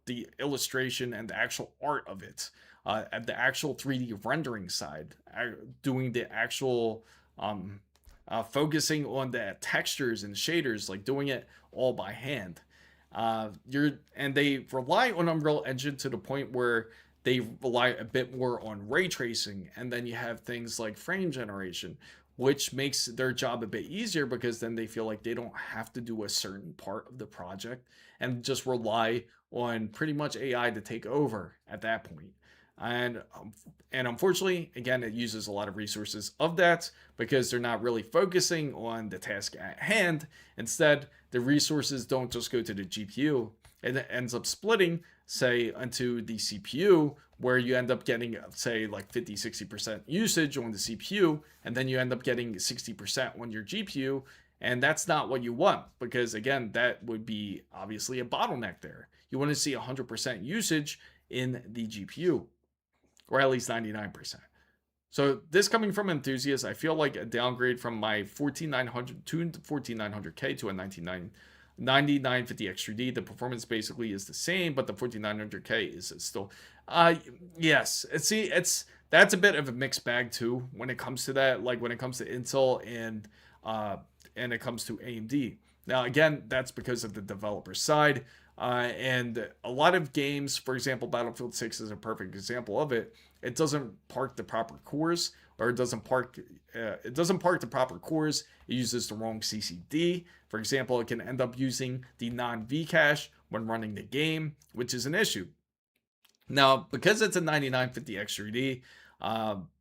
the illustration and the actual art of it, at the actual 3D rendering side, doing the actual focusing on the textures and shaders, like doing it all by hand. And they rely on Unreal Engine to the point where they rely a bit more on ray tracing, and then you have things like frame generation, which makes their job a bit easier because then they feel like they don't have to do a certain part of the project and just rely on pretty much AI to take over at that point. And unfortunately, again, it uses a lot of resources of that because they're not really focusing on the task at hand. Instead, the resources don't just go to the GPU. It ends up splitting, say, into the CPU, where you end up getting, say, like 50-60% usage on the CPU, and then you end up getting 60% on your GPU. And that's not what you want because, again, that would be obviously a bottleneck there. You want to see 100% usage in the GPU, or at least 99%. So this coming from enthusiasts, I feel like a downgrade from my 14900 tuned 14900K to a 9950X3D, the performance basically is the same, but the 4900K is still, yes. That's a bit of a mixed bag too when it comes to that. Like when it comes to Intel and it comes to AMD. Now again, that's because of the developer side. And a lot of games, for example, Battlefield 6 is a perfect example of it. It doesn't park the proper cores, or it doesn't park the proper cores. It uses the wrong CCD. For example, it can end up using the non-V cache when running the game, which is an issue. Now, because it's a 9950X3D,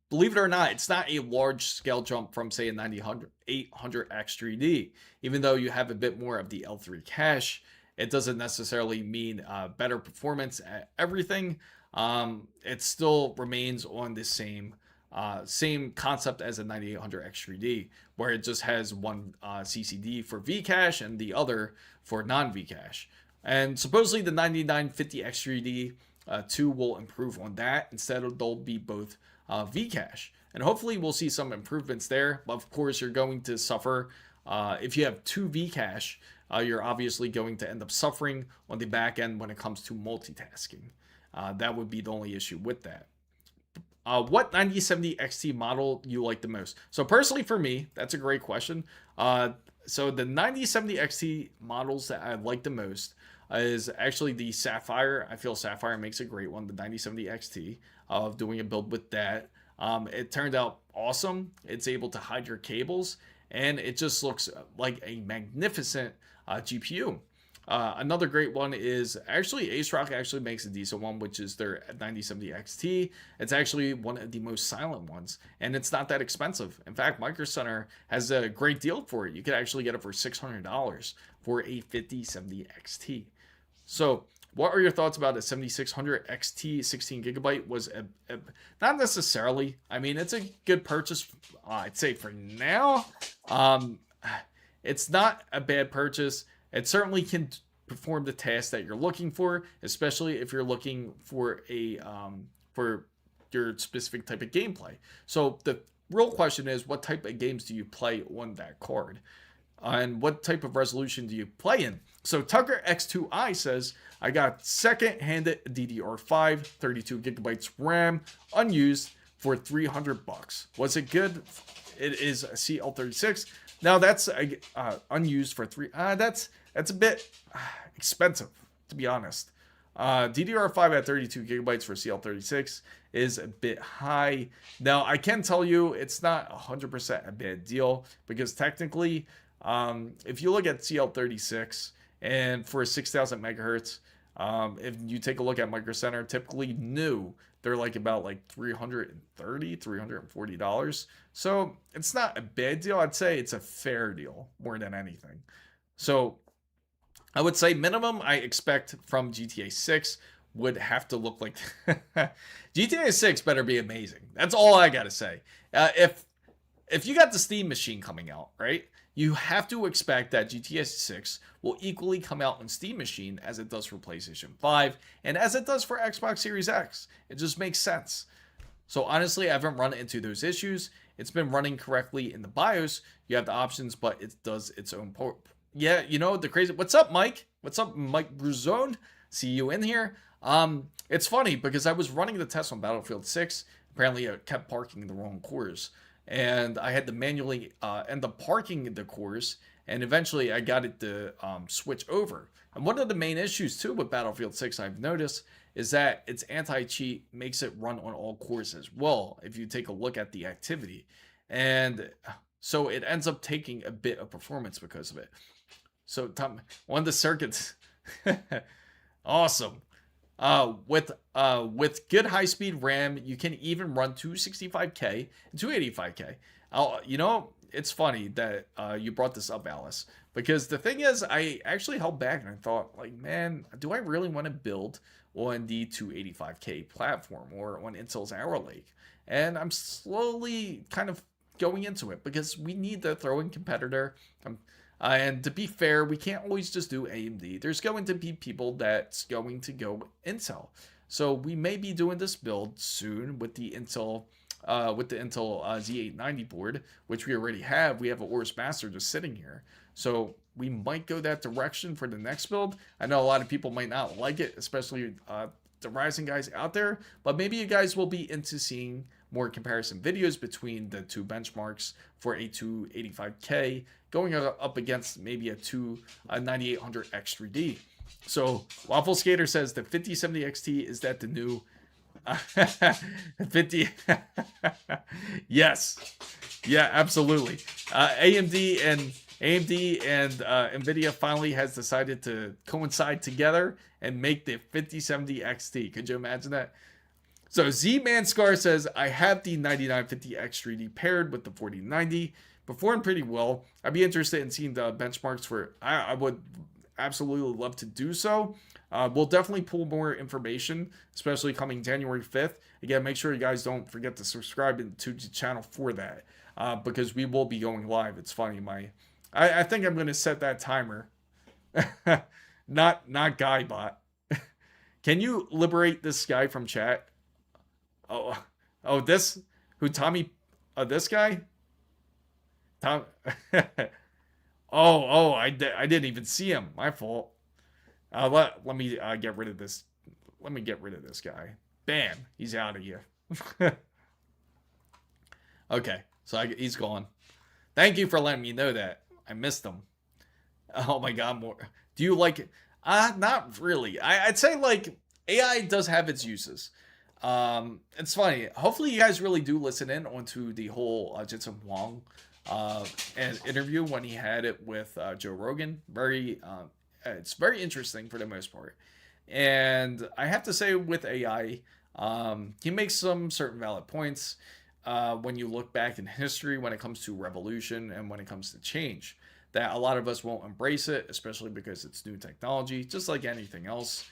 believe it or not, it's not a large scale jump from, say, a 800X3D. Even though you have a bit more of the L3 cache, it doesn't necessarily mean better performance at everything. It still remains on the same concept as a 9800X3D, where it just has one CCD for Vcache and the other for non-Vcache. And supposedly the 9950X3D 2 will improve on that. Instead, they'll be both Vcache. And hopefully we'll see some improvements there. But of course, you're going to suffer. If you have two Vcache, you're obviously going to end up suffering on the back end when it comes to multitasking. That would be the only issue with that. What 9070 XT model you like the most? So personally for me, that's a great question. So the 9070 XT models that I like the most is actually the Sapphire. I feel Sapphire makes a great one, the 9070 XT, of doing a build with that. It turned out awesome. It's able to hide your cables, and it just looks like a magnificent GPU. Another great one is actually AceRock actually makes a decent one, which is their 9070 XT. It's actually one of the most silent ones, and it's not that expensive. In fact, Micro Center has a great deal for it. You could actually get it for $600 for a 5070 XT. So what are your thoughts about a 7600 XT 16 gigabyte? Was not necessarily. I mean, it's a good purchase. I'd say for now, it's not a bad purchase. It certainly can perform the task that you're looking for, especially if you're looking for for your specific type of gameplay. So the real question is, what type of games do you play on that card? And what type of resolution do you play in? So Tucker X2I says, I got second-handed DDR5, 32 gigabytes RAM, unused for $300. Was it good? It is a CL36. Now that's unused for that's a bit expensive, to be honest. DDR5 at 32 gigabytes for CL36 is a bit high. Now I can tell you it's not 100% a bad deal, because technically, if you look at CL36 and for 6,000 megahertz, if you take a look at Micro Center, typically new, they're like about like $330, $340. So it's not a bad deal. I'd say it's a fair deal more than anything. So I would say minimum I expect from GTA 6 would have to look like GTA 6 better be amazing. That's all I gotta say. If you got the Steam machine coming out, right, you have to expect that GTA 6 will equally come out on Steam machine as it does for PlayStation 5 and as it does for Xbox Series X. It just makes sense. So honestly, I haven't run into those issues. It's been running correctly in the BIOS. You have the options, but it does its own port. Yeah, you know, the crazy. What's up, Mike? What's up, Mike Bruzone? See you in here. It's funny because I was running the test on Battlefield 6. Apparently, I kept parking the wrong cores, and I had to manually end up parking the cores, and eventually I got it to switch over. And one of the main issues too with Battlefield 6 I've noticed is that its anti-cheat makes it run on all cores as well, if you take a look at the activity. And so it ends up taking a bit of performance because of it. So Tom, one of the circuits, awesome. With good high-speed RAM, you can even run 265K and 285K. You know, it's funny that you brought this up, Alice, because the thing is, I actually held back and I thought, like, man, do I really want to build on the 285K platform or on Intel's Arrow Lake? And I'm slowly kind of going into it because we need to throw in competitor. And to be fair, we can't always just do AMD. There's going to be people that's going to go Intel. So we may be doing this build soon with the Intel Z890 board, which we already have. We have an Oris Master just sitting here. So we might go that direction for the next build. I know a lot of people might not like it, especially the Ryzen guys out there, but maybe you guys will be into seeing more comparison videos between the two benchmarks for a 285K going up against maybe a 9800 X3D. So Waffle Skater says the 5070 XT, is that the new 50? Yes, yeah, absolutely. AMD and Nvidia finally has decided to coincide together and make the 5070 XT. Could you imagine that? So Z-Man Scar says, I have the 9950 X3D paired with the 4090. Performed pretty well. I'd be interested in seeing the benchmarks for, I would absolutely love to do so. We'll definitely pull more information, especially coming January 5th. Again, make sure you guys don't forget to subscribe to the channel for that, because we will be going live. It's funny, I think I'm going to set that timer. not Guybot. Can you liberate this guy from chat? Oh, this? Who, Tommy? This guy? Tom? I didn't even see him. My fault. Let me get rid of this. Let me get rid of this guy. Bam, he's out of here. Okay, so he's gone. Thank you for letting me know that. I missed him. Oh my god, more. Do you like it? Not really. I'd say like AI does have its uses. It's funny. Hopefully you guys really do listen in onto the whole Jensen Huang an interview when he had it with Joe Rogan. It's very interesting for the most part. And I have to say with AI, he makes some certain valid points when you look back in history when it comes to revolution and when it comes to change, that a lot of us won't embrace it, especially because it's new technology, just like anything else,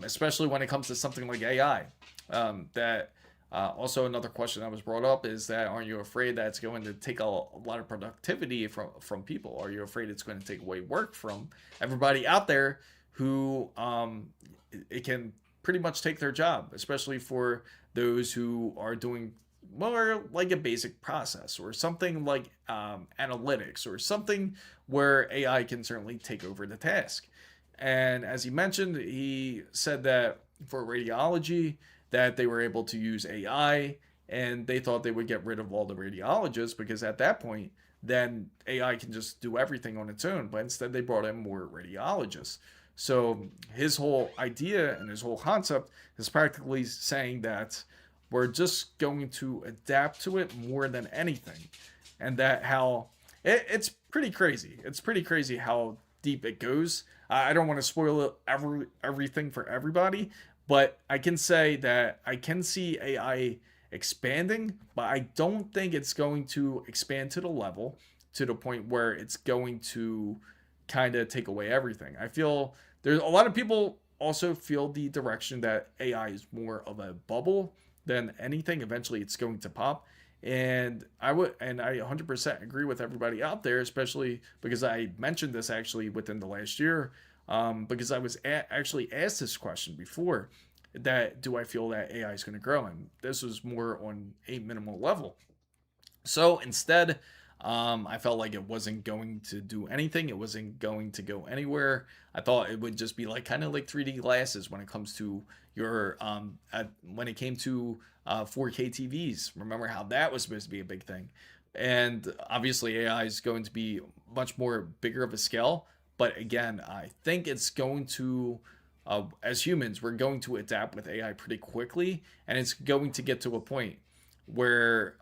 especially when it comes to something like AI. Also another question that was brought up is that, aren't you afraid that it's going to take a lot of productivity from people? Are you afraid it's going to take away work from everybody out there who it can pretty much take their job, especially for those who are doing more like a basic process or something like analytics or something where AI can certainly take over the task. And as he mentioned, he said that for radiology, that they were able to use AI and they thought they would get rid of all the radiologists because at that point, then AI can just do everything on its own. But instead, they brought in more radiologists. So his whole idea and his whole concept is practically saying that we're just going to adapt to it more than anything. And that how it's pretty crazy. It's pretty crazy how deep it goes. I don't want to spoil everything for everybody, but I can say that I can see AI expanding, but I don't think it's going to expand to the level, to the point where it's going to kind of take away everything. I feel there's a lot of people also feel the direction that AI is more of a bubble than anything. Eventually it's going to pop. And I 100% agree with everybody out there, especially because I mentioned this actually within the last year, because I was actually asked this question before, that do I feel that AI is going to grow? And this was more on a minimal level. So instead, I felt like it wasn't going to do anything. It wasn't going to go anywhere. I thought it would just be like kind of like 3D glasses when it comes to your when it came to 4K TVs. Remember how that was supposed to be a big thing. And obviously AI is going to be much more bigger of a scale. But again, I think it's going to, as humans, we're going to adapt with AI pretty quickly. And it's going to get to a point where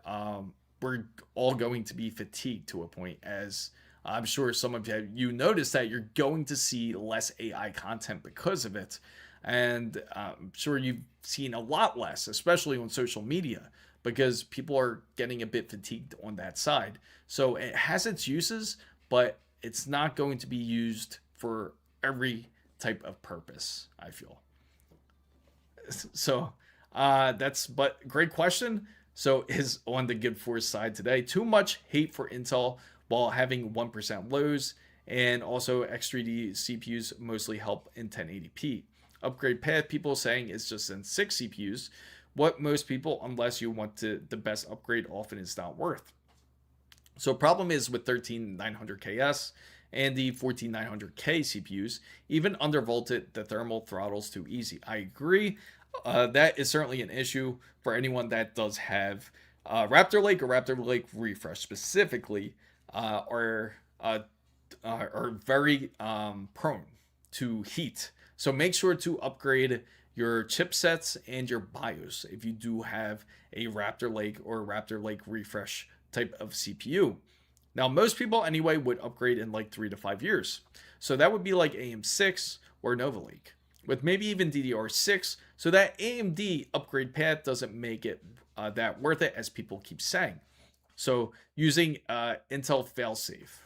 we're all going to be fatigued to a point, as I'm sure some of you notice that you're going to see less AI content because of it. And I'm sure you've seen a lot less, especially on social media, because people are getting a bit fatigued on that side. So it has its uses, but it's not going to be used for every type of purpose, I feel. So but great question. So is on the good force side today. Too much hate for Intel while having 1% lows, and also X3D CPUs mostly help in 1080p. Upgrade path, people saying it's just in 6 CPUs. What most people, unless you want the best upgrade, often is not worth. So problem is with 13900KS and the 14900K CPUs. Even undervolted, the thermal throttle's too easy. I agree. That is certainly an issue for anyone that does have Raptor Lake or Raptor Lake Refresh specifically, are very prone to heat. So make sure to upgrade your chipsets and your BIOS if you do have a Raptor Lake or Raptor Lake Refresh type of CPU. Now, most people anyway would upgrade in like 3 to 5 years. So that would be like AM6 or Nova Lake, with maybe even DDR6. So that AMD upgrade path doesn't make it that worth it, as people keep saying. So using Intel failsafe,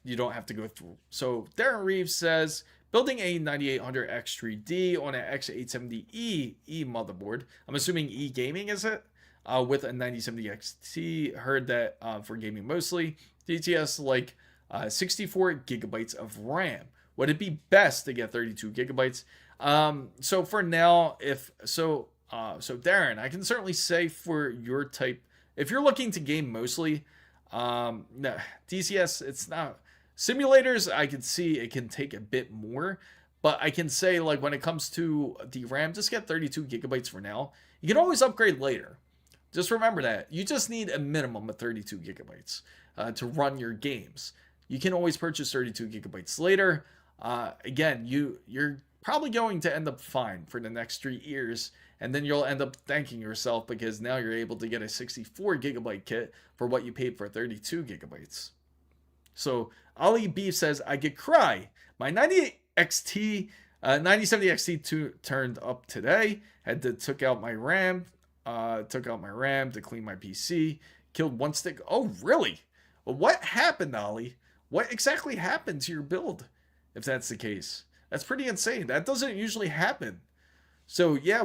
you don't have to go through. So Darren Reeves says, building a 9800X3D on an X870E motherboard. I'm assuming E gaming is it? With a 9070 XT. Heard that for gaming mostly. DTS like 64 gigabytes of RAM. Would it be best to get 32 gigabytes? So for now, so Darren, I can certainly say for your type, if you're looking to game mostly, no, DCS, it's not. Simulators, I can see it can take a bit more, but I can say, like, when it comes to the RAM, just get 32 gigabytes for now. You can always upgrade later. Just remember that. You just need a minimum of 32 gigabytes to run your games. You can always purchase 32 gigabytes later. Again, you're probably going to end up fine for the next 3 years, and then you'll end up thanking yourself because now you're able to get a 64 gigabyte kit for what you paid for 32 gigabytes. So Ali Beef says, I could cry. My 9070 XT turned up today. Took out my RAM to clean my PC. Killed one stick. Oh, really? Well, what happened, Ali? What exactly happened to your build? If that's the case, that's pretty insane. That doesn't usually happen. So yeah,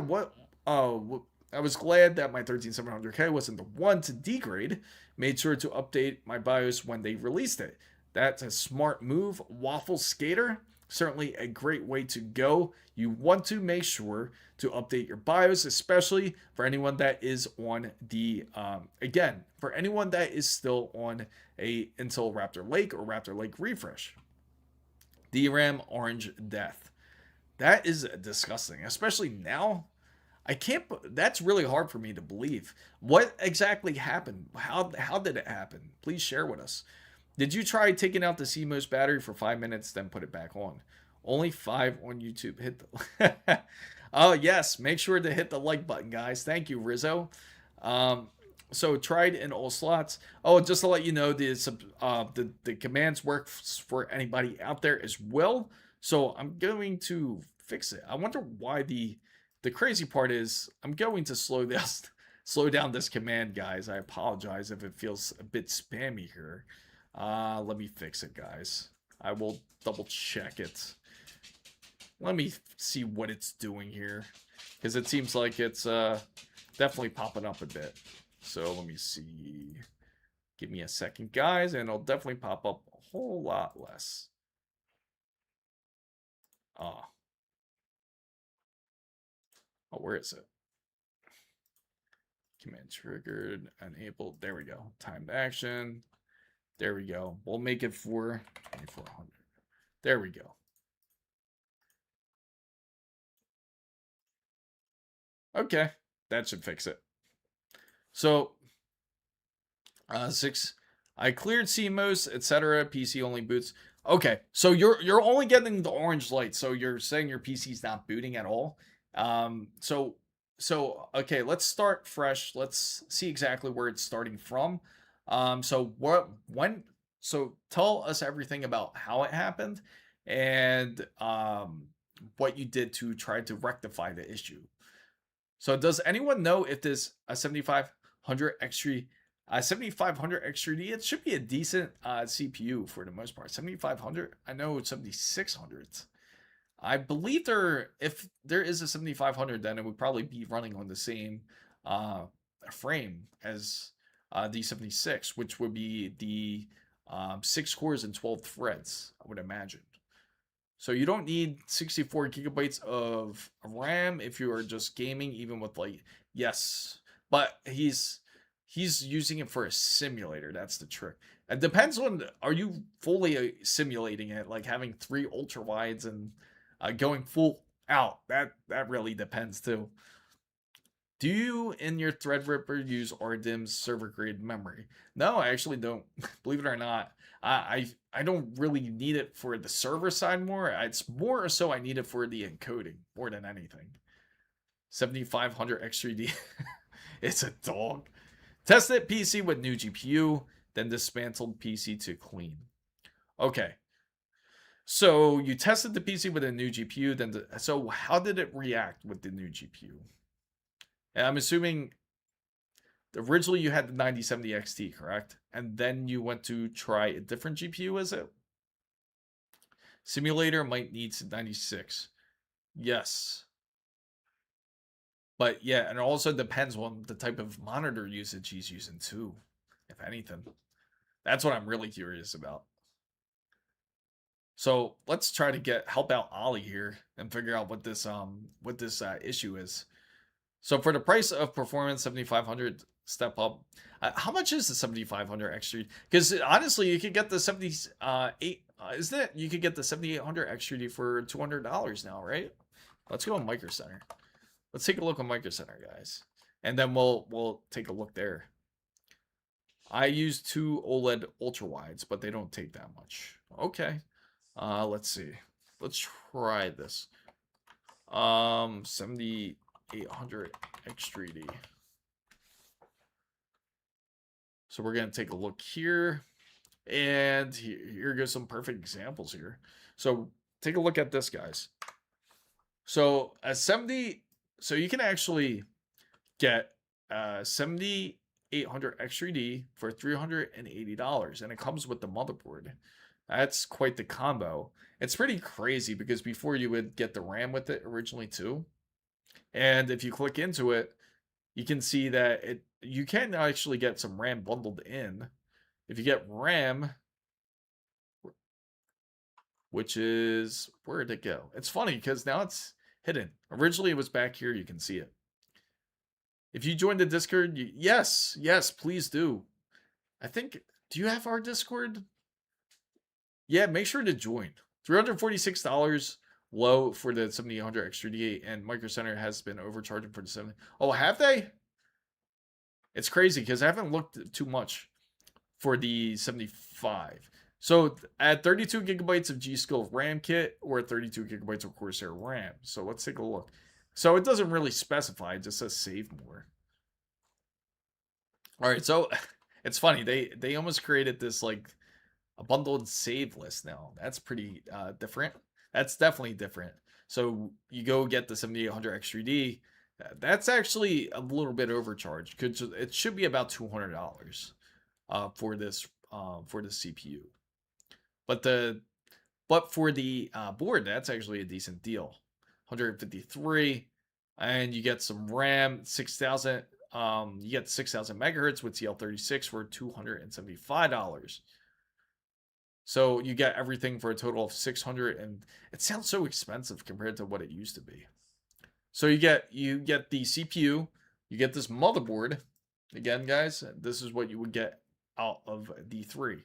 I was glad that my 13700K wasn't the one to degrade. Made sure to update my BIOS when they released it. That's a smart move. Waffle Skater, certainly a great way to go. You want to make sure to update your BIOS, especially for anyone that is on the, again, for anyone that is still on a Intel Raptor Lake or Raptor Lake Refresh. DRAM Orange Death. That is disgusting, especially now. I can't, that's really hard for me to believe. What exactly happened? How did it happen? Please share with us. Did you try taking out the CMOS battery for 5 minutes, then put it back on? Only 5 on YouTube. Hit the oh yes, make sure to hit the like button, guys. Thank you, Rizzo. So tried in all slots. Oh, just to let you know, the commands work for anybody out there as well. So I'm going to fix it. I wonder why the crazy part is I'm going to slow down this command, guys. I apologize if it feels a bit spammy here. Let me fix it, guys. I will double check it. Let me see what it's doing here, because it seems like it's definitely popping up a bit. So let me see. Give me a second, guys, and it'll definitely pop up a whole lot less. Oh, where is it? Command triggered, enabled. There we go. Timed action. There we go. We'll make it for 2400. There we go. Okay, that should fix it. So, 6. I cleared CMOS, etc. PC only boots. Okay, so you're only getting the orange light. So you're saying your PC's not booting at all. So okay, let's start fresh. Let's see exactly where it's starting from. So tell us everything about how it happened and what you did to try to rectify the issue. So does anyone know if this 7500 X3 7500 X3D, it should be a decent CPU for the most part. 7500, I know it's 7600. I believe if there is a 7500, then it would probably be running on the same frame as the 76, which would be the 6 cores and 12 threads, I would imagine. So you don't need 64 gigabytes of RAM if you are just gaming, even with like, yes, but he's he's using it for a simulator. That's the trick. It depends on, are you fully simulating it, like having 3 ultra wides and going full out? That really depends too. Do you in your Threadripper use RDIMM's server grade memory? No, I actually don't. Believe it or not, I don't really need it for the server side more. It's more so I need it for the encoding more than anything. 7500 X3D. It's a dog. Tested PC with new GPU, then dismantled PC to clean. Okay. So you tested the PC with a new GPU, then so how did it react with the new GPU? And I'm assuming originally you had the 9070 XT, correct? And then you went to try a different GPU, is it? Simulator might need 96. Yes. But yeah, and it also depends on the type of monitor usage he's using too, if anything. That's what I'm really curious about. So let's try to help out Ollie here and figure out what this issue is. So for the price of performance, 7500 step up. How much is the 7500 X3? Because honestly, you could get the 78. Isn't it? You could get the 7800 X3D for $200 now, right? Let's go on Micro Center. Let's take a look on Micro Center, guys, and then we'll take a look there. I use 2 OLED ultra wides, but they don't take that much. Okay. Let's see. Let's try this. 7800 X3D. So we're gonna take a look here, and here goes some perfect examples here. So take a look at this, guys. So a 70, so you can actually get 7800 X3D for $380, and it comes with the motherboard. That's quite the combo. It's pretty crazy because before you would get the RAM with it originally too. And if you click into it, you can see that you can actually get some RAM bundled in. If you get RAM, which is, where did it go? It's funny because now it's hidden. Originally it was back here, you can see it. If you join the Discord, yes, please do. I think, do you have our Discord? Yeah, make sure to join. $346 low for the 7800 X3D, and Micro Center has been overcharging for the 70. Oh, have they? It's crazy because I haven't looked too much for the 75. So at 32 gigabytes of G-Skill RAM kit or 32 gigabytes of Corsair RAM. So let's take a look. So it doesn't really specify, it just says save more. All right, so it's funny. They almost created this like a bundled save list now. That's pretty different. That's definitely different. So you go get the 7800 X3D. That's actually a little bit overcharged because it should be about $200 for this CPU. But for the board, that's actually a decent deal. 153, and you get some RAM, 6000. You get 6000 megahertz with TL36 for $275. So you get everything for a total of 600, and it sounds so expensive compared to what it used to be. So you get the CPU, you get this motherboard. Again, guys, this is what you would get out of D3.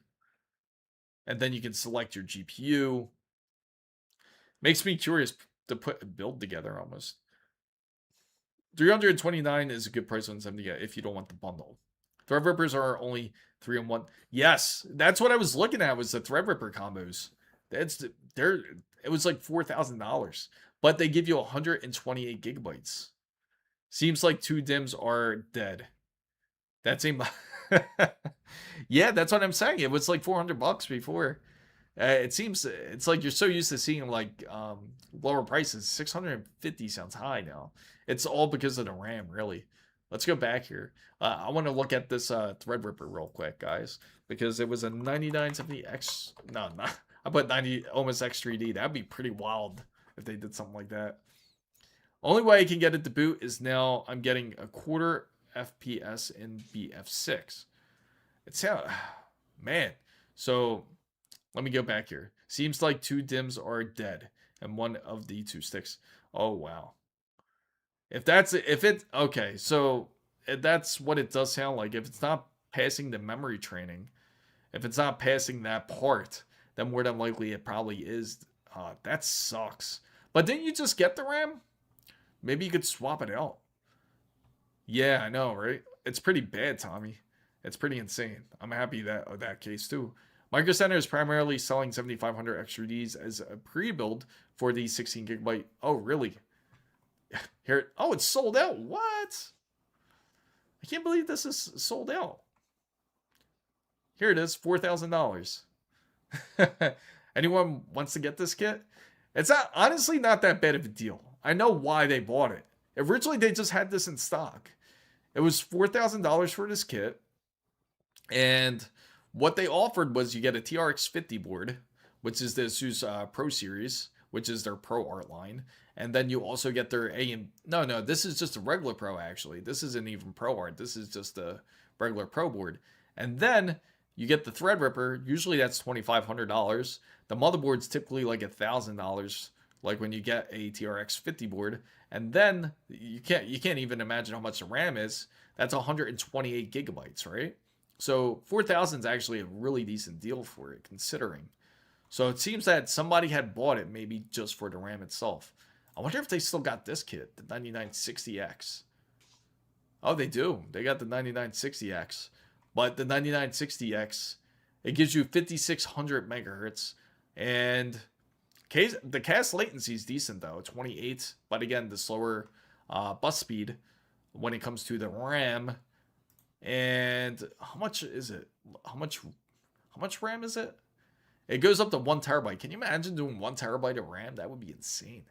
And then you can select your GPU. Makes me curious to put a build together almost. $329 is a good price on 70 if you don't want the bundle. Threadrippers are only 3-in-1. Yes, that's what I was looking at, was the Threadripper combos. It was like $4,000, but they give you 128 gigabytes. Seems like 2 DIMMs are dead. That's a yeah, that's what I'm saying. It was like $400 before. It seems it's like you're so used to seeing like lower prices. 650 sounds high now. It's all because of the RAM, really. Let's go back here. I want to look at this Threadripper real quick, guys, because it was a 9970X. No, I put 90 almost X3D. That'd be pretty wild if they did something like that. Only way I can get it to boot is now I'm getting a quarter FPS in BF6. It's man. So let me go back here. Seems like 2 DIMMs are dead and one of the 2 sticks. Oh wow. Okay, so that's what it does sound like. If it's not passing the memory training, if it's not passing that part, then more than likely it probably is. That sucks. But didn't you just get the RAM? Maybe you could swap it out. Yeah, I know, right? It's pretty bad, Tommy. It's pretty insane. I'm happy that case too. Micro Center is primarily selling 7500 XDs as a pre-build for the 16 gigabyte. Oh, really? Here, oh, it's sold out. What? I can't believe this is sold out. Here it is, $4,000. Anyone wants to get this kit? It's honestly not that bad of a deal. I know why they bought it. Originally, they just had this in stock. It was $4,000 for this kit. And what they offered was you get a TRX 50 board, which is the ASUS Pro Series, which is their Pro Art line. And then you also get their AM... No, this is just a regular Pro, actually. This isn't even Pro Art. This is just a regular Pro board. And then you get the Threadripper. Usually that's $2,500. The motherboard's typically like $1,000, like when you get a TRX 50 board. And then you can't even imagine how much the RAM is. That's 128 gigabytes, right? So 4,000 is actually a really decent deal for it, considering. So it seems that somebody had bought it maybe just for the RAM itself. I wonder if they still got this kit, the 9960X. Oh, they do. They got the 9960X. But the 9960X, it gives you 5600 megahertz. And the cast latency is decent, though, 28. But again, the slower bus speed when it comes to the RAM. And how much is it? How much RAM is it? It goes up to 1 terabyte. Can you imagine doing 1 terabyte of RAM? That would be insane.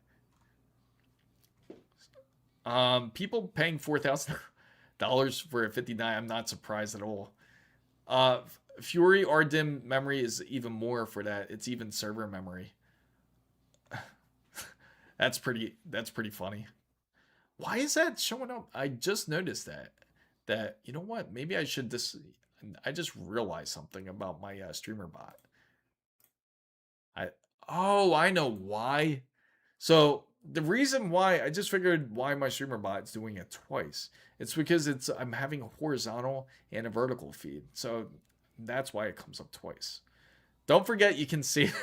People paying $4,000 for a 59, I'm not surprised at all. Fury RDIMM memory is even more for that. It's even server memory. That's pretty funny. Why is that showing up? I just noticed that you know what? Maybe I should I just realized something about my streamer bot. I know why. So the reason why, I just figured why my streamer bot's doing it twice. It's because I'm having a horizontal and a vertical feed. So that's why it comes up twice. Don't forget you can save.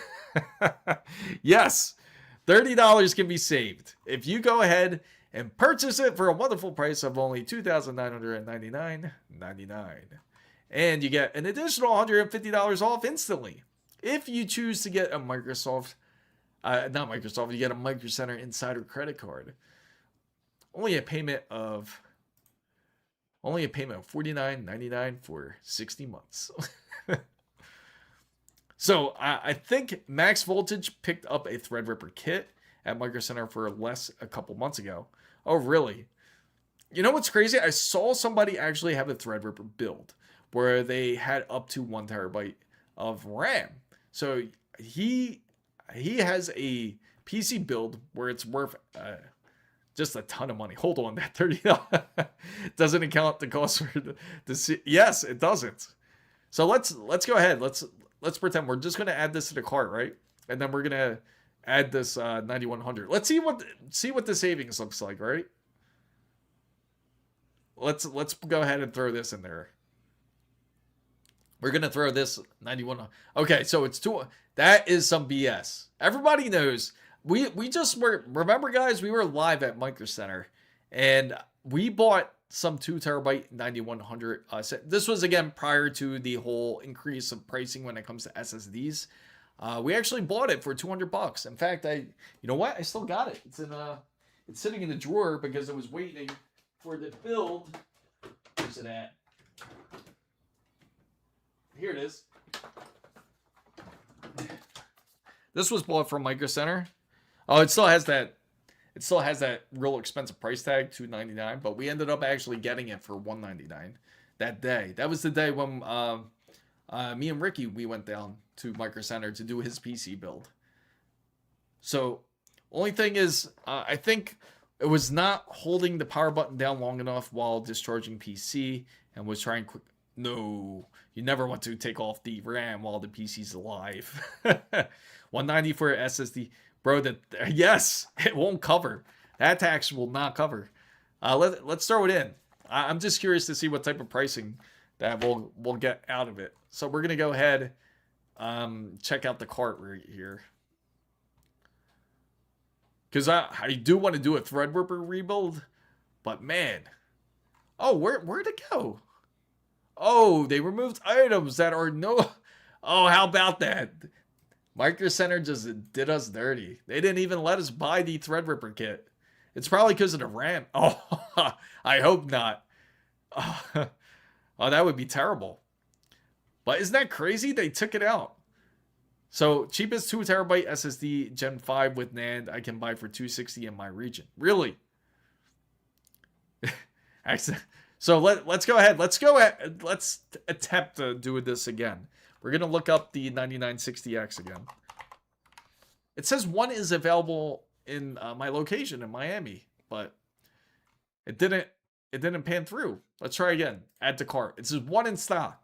Yes, $30 can be saved if you go ahead and purchase it for a wonderful price of only $2,999.99. And you get an additional $150 off instantly if you choose to get a you get a Micro Center Insider credit card. Only a payment of $49.99 for 60 months. So I think Max Voltage picked up a Threadripper kit at Micro Center for less a couple months ago. Oh, really? You know what's crazy? I saw somebody actually have a Threadripper build where they had up to 1 terabyte of RAM. So he has a PC build where it's worth just a ton of money. Hold on, that $30 doesn't account the cost for the yes, it doesn't. So let's go ahead. Let's pretend we're just gonna add this to the cart, right? And then we're gonna add this 9100. Let's see what the savings looks like, right? Let's go ahead and throw this in there. We're gonna throw this 91. Okay, so it's two. That is some BS. Everybody knows. We just were. Remember, guys, we were live at Micro Center, and we bought some 2 terabyte 9100. This was again prior to the whole increase of pricing when it comes to SSDs. We actually bought it for $200. In fact, you know what? I still got it. It's sitting in the drawer because I was waiting for the build. Where's it at? Here it is. This was bought from Micro Center. Oh, it still has that real expensive price tag, $299, but we ended up actually getting it for $199 that day. That was the day when me and Ricky, we went down to Micro Center to do his PC build. So, only thing is, I think it was not holding the power button down long enough while discharging PC and was trying quick. No, you never want to take off the RAM while the PC's alive. 190 for SSD. Bro, yes, it won't cover. That tax will not cover. Let's throw it in. I'm just curious to see what type of pricing that we'll get out of it. So we're gonna go ahead, check out the cart right here, because I do want to do a Threadripper rebuild, but man, oh, where'd it go? Oh, they removed items that are no. Oh, how about that? Micro Center just did us dirty. They didn't even let us buy the Threadripper kit. It's probably because of the RAM. Oh, I hope not. Oh, that would be terrible. But isn't that crazy? They took it out. So cheapest 2TB SSD Gen 5 with NAND I can buy for $260 in my region. Really? So let's go ahead. Let's attempt to do this again. We're gonna look up the 9960X again. It says one is available in my location in Miami, but it didn't pan through. Let's try again. Add to cart. It says one in stock.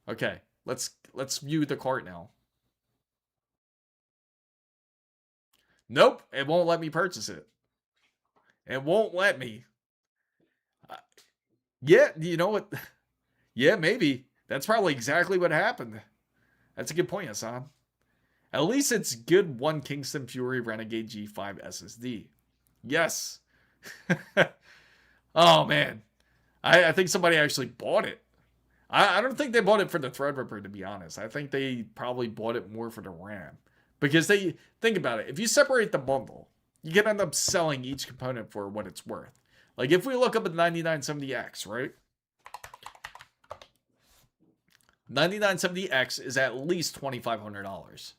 Okay, let's view the cart now. Nope, it won't let me purchase it. It won't let me. Yeah, you know what? Yeah, maybe. That's probably exactly what happened. That's a good point, Hassan. At least it's good one Kingston Fury Renegade G5 SSD. Yes. Oh, man. I think somebody actually bought it. I don't think they bought it for the Threadripper, to be honest. I think they probably bought it more for the RAM. Because they, think about it, if you separate the bundle, you can end up selling each component for what it's worth. Like if we look up at 9970X, right? 9970X is at least $2,500,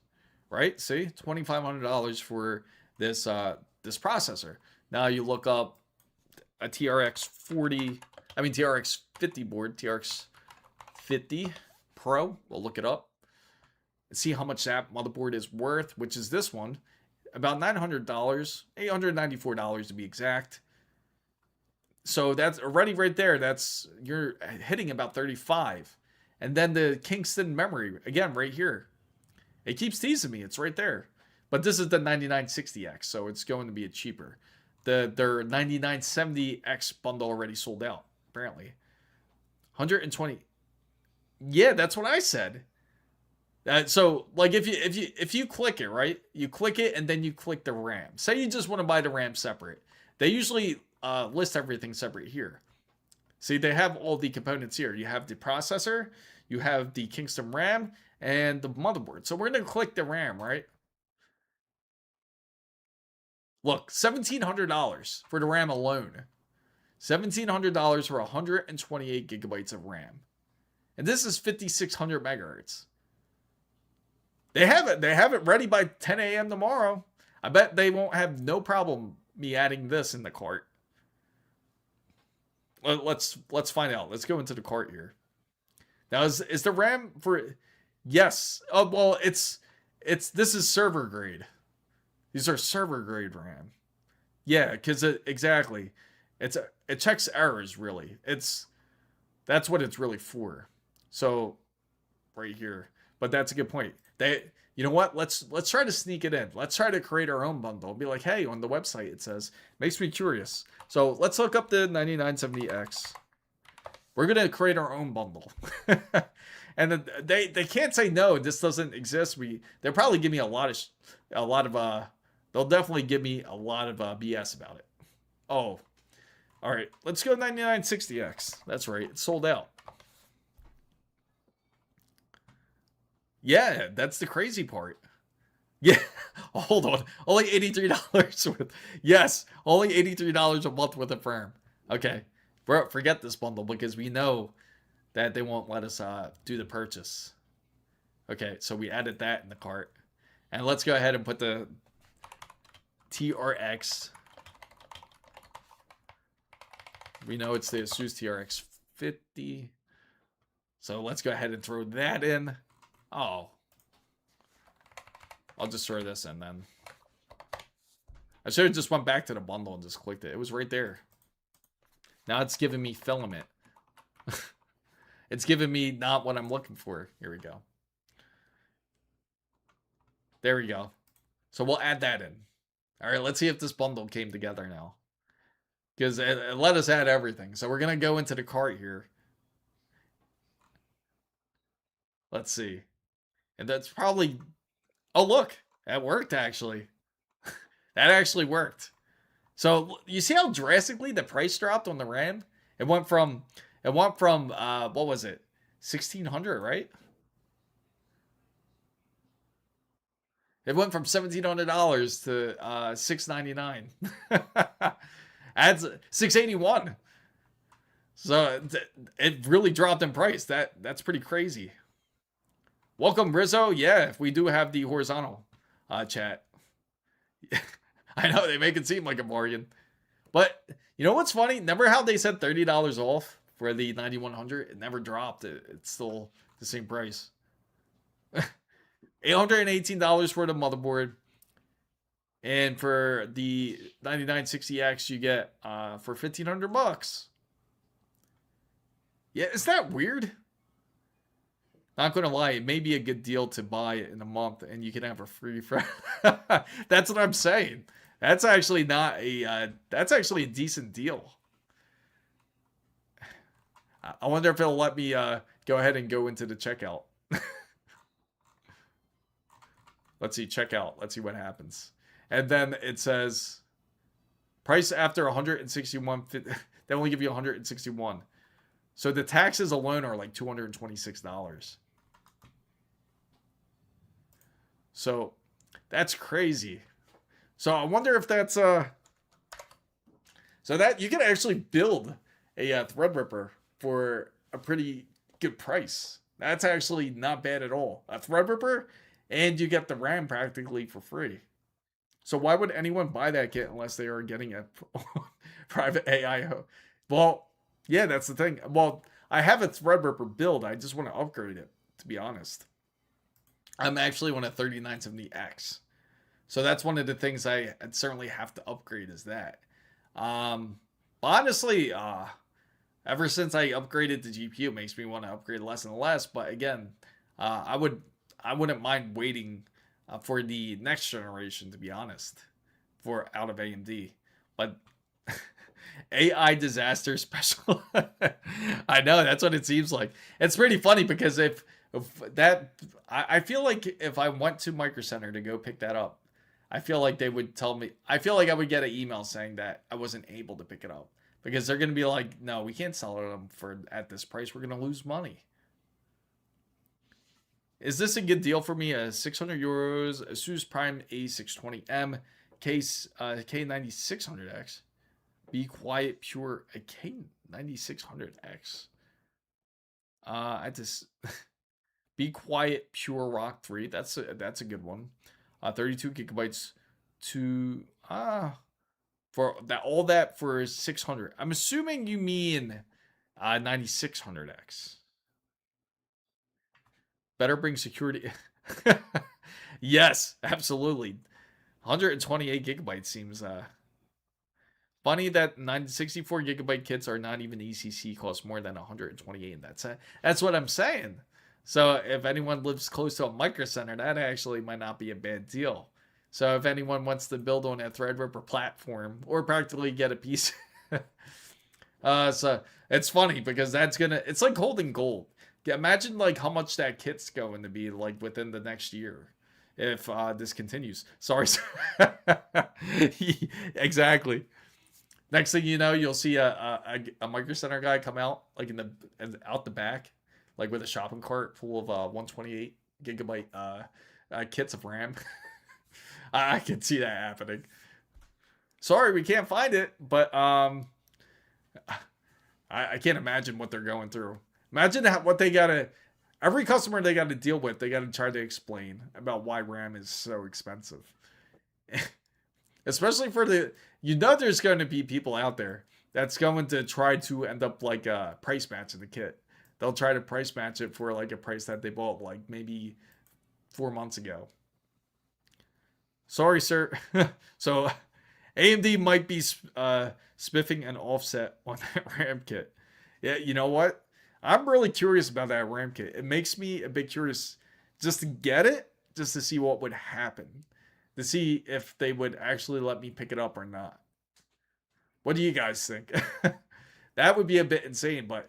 right? See, $2,500 for this this processor. Now you look up a TRX 50 board, TRX 50 Pro. We'll look it up and see how much that motherboard is worth, which is this one, about $900, $894 to be exact. So that's already right there. That's, you're hitting about 35. And then the Kingston memory, again, right here. It keeps teasing me. It's right there. But this is the 9960X, so it's going to be a cheaper. Their 9970X bundle already sold out, apparently. 120. Yeah, that's what I said. So, like, if you click it, right? You click it, and then you click the RAM. Say you just want to buy the RAM separate. They usually list everything separate here. See, they have all the components here. You have the processor, you have the Kingston RAM, and the motherboard. So we're going to click the RAM, right? Look, $1,700 for the RAM alone. $1,700 for 128 gigabytes of RAM. And this is 5,600 megahertz. They have it ready by 10 a.m. tomorrow. I bet they won't have no problem me adding this in the cart. Let's find out. Let's go into the cart here. Now is the RAM for? Yes. Oh well, this is server grade. These are server grade RAM. Yeah, because exactly, it checks errors really. That's what it's really for. So right here, but that's a good point. You know what? Let's try to sneak it in. Let's try to create our own bundle. Be like, hey, on the website it says. Makes me curious. So let's look up the 9970X. We're gonna create our own bundle, and they can't say no. This doesn't exist. They'll probably give me a lot of they'll definitely give me a lot of BS about it. Oh, all right. Let's go 9960X. That's right. It's sold out. Yeah, that's the crazy part. Yeah, hold on. Only $83 with. Yes, only $83 a month with a firm. Okay, forget this bundle because we know that they won't let us do the purchase. Okay, so we added that in the cart, and let's go ahead and put the TRX. We know it's the ASUS TRX 50. So let's go ahead and throw that in. Oh. I'll just throw this in then. I should have just went back to the bundle and just clicked it. It was right there. Now it's giving me filament. It's giving me not what I'm looking for. Here we go. There we go. So we'll add that in. All right, let's see if this bundle came together now. because it let us add everything. So we're going to go into the cart here. Let's see. And that's probably, oh, look, that worked actually. That actually worked. So you see how drastically the price dropped on the RAM? It went from what was it? 1600, right? It went from $1,700 to $699. Adds 681. So it really dropped in price. That's pretty crazy. Welcome, Rizzo. Yeah, we do have the horizontal chat. I know they make it seem like a bargain, but you know what's funny? Remember how they said $30 off for the 9100? It never dropped. It's still the same price. $818 for the motherboard, and for the 9960X you get for $1,500. Yeah, is that weird? Not gonna lie, it may be a good deal to buy it in a month, and you can have a free. That's what I'm saying. That's actually not a. That's actually a decent deal. I wonder if it'll let me go ahead and go into the checkout. Let's see, checkout. Let's see what happens. And then it says price after 161. They only give you 161. So the taxes alone are like $226. So that's crazy. So I wonder if that's so that you can actually build a Threadripper for a pretty good price. That's actually not bad at all. A Threadripper, and you get the RAM practically for free. So why would anyone buy that kit unless they are getting a private AI? Well, yeah, that's the thing. Well, I have a Threadripper build. I just want to upgrade it, to be honest. I'm actually on a 3970X. So that's one of the things I certainly have to upgrade is that. Honestly, ever since I upgraded the GPU, it makes me want to upgrade less and less. But again, I wouldn't mind waiting for the next generation, to be honest, for out of AMD. But AI disaster special. I know, that's what it seems like. It's pretty funny because if that, I feel like if I went to Micro Center to go pick that up, I feel like they would tell me, I feel like I would get an email saying that I wasn't able to pick it up because they're going to be like, no, we can't sell them for at this price. We're going to lose money. Is this a good deal for me? 600 euros, Asus Prime A620M, case K9600X. Be Quiet Pure, a K9600X. I just Be Quiet Pure Rock 3. That's a good one. 32 gigabytes to for that, all that for 600. I'm assuming you mean 9600X. Better bring security. Yes, absolutely. 128 gigabytes seems funny that 64 gigabyte kits are not even ECC, cost more than 128. That's what I'm saying. So if anyone lives close to a Micro Center, that actually might not be a bad deal. So if anyone wants to build on a Threadripper platform or practically get a piece, so it's funny because it's like holding gold. Imagine like how much that kit's going to be like within the next year if this continues. Sorry. Exactly. Next thing you know, you'll see a Micro Center guy come out like out the back, like with a shopping cart full of 128 gigabyte kits of RAM. I can see that happening. Sorry, we can't find it, but I can't imagine what they're going through. Imagine what they gotta. Every customer they gotta deal with, they gotta try to explain about why RAM is so expensive. Especially for there's going to be people out there that's going to try to end up like price matching the kit. They'll try to price match it for like a price that they bought like maybe 4 months ago. Sorry, sir. So AMD might be spiffing an offset on that RAM kit. Yeah, you know what? I'm really curious about that RAM kit. It makes me a bit curious just to get it, just to see what would happen. To see if they would actually let me pick it up or not. What do you guys think? That would be a bit insane, but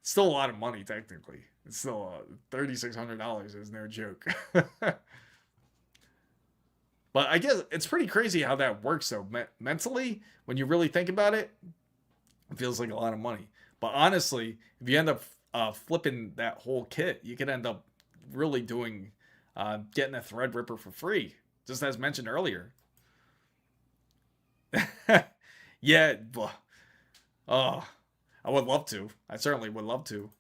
still a lot of money technically. It's still $3,600 is no joke. But I guess it's pretty crazy how that works though. Mentally, when you really think about it, it feels like a lot of money. But honestly, if you end up flipping that whole kit, you could end up really doing getting a Threadripper for free, just as mentioned earlier. Yeah, oh, I would love to. I certainly would love to.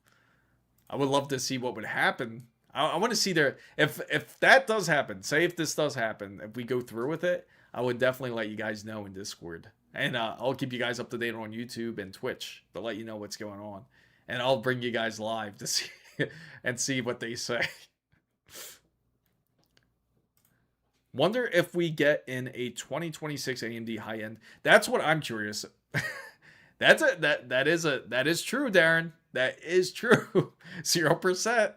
I would love to see what would happen. I want to see there if that does happen. Say if this does happen, if we go through with it, I would definitely let you guys know in Discord, and I'll keep you guys up to date on YouTube and Twitch to let you know what's going on, and I'll bring you guys live to see and see what they say. Wonder if we get in a 2026 AMD high end. That's what I'm curious. That is true, Darren. That is true. 0%.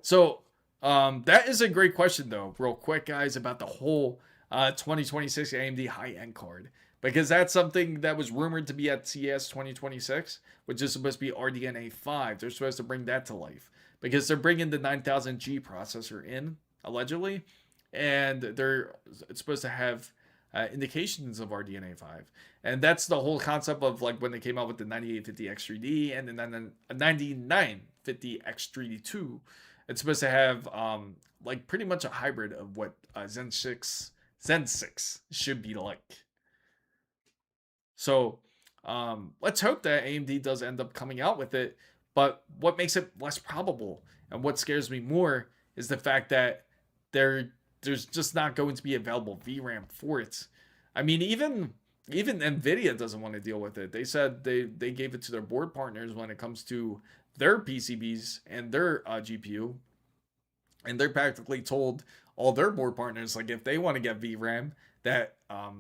So, that is a great question though, real quick, guys, about the whole 2026 AMD high-end card. Because that's something that was rumored to be at CES 2026, which is supposed to be RDNA 5. They're supposed to bring that to life. Because they're bringing the 9000G processor in, allegedly. And it's supposed to have indications of RDNA 5. And that's the whole concept of like when they came out with the 9850X3D and the 9950X3D2. It's supposed to have like pretty much a hybrid of what Zen 6 should be like. So let's hope that AMD does end up coming out with it. But what makes it less probable and what scares me more is the fact that there's just not going to be available VRAM for it. I mean, even NVIDIA doesn't want to deal with it. They said they gave it to their board partners when it comes to their PCBs and their GPU. And they're practically told all their board partners, like, if they want to get VRAM, that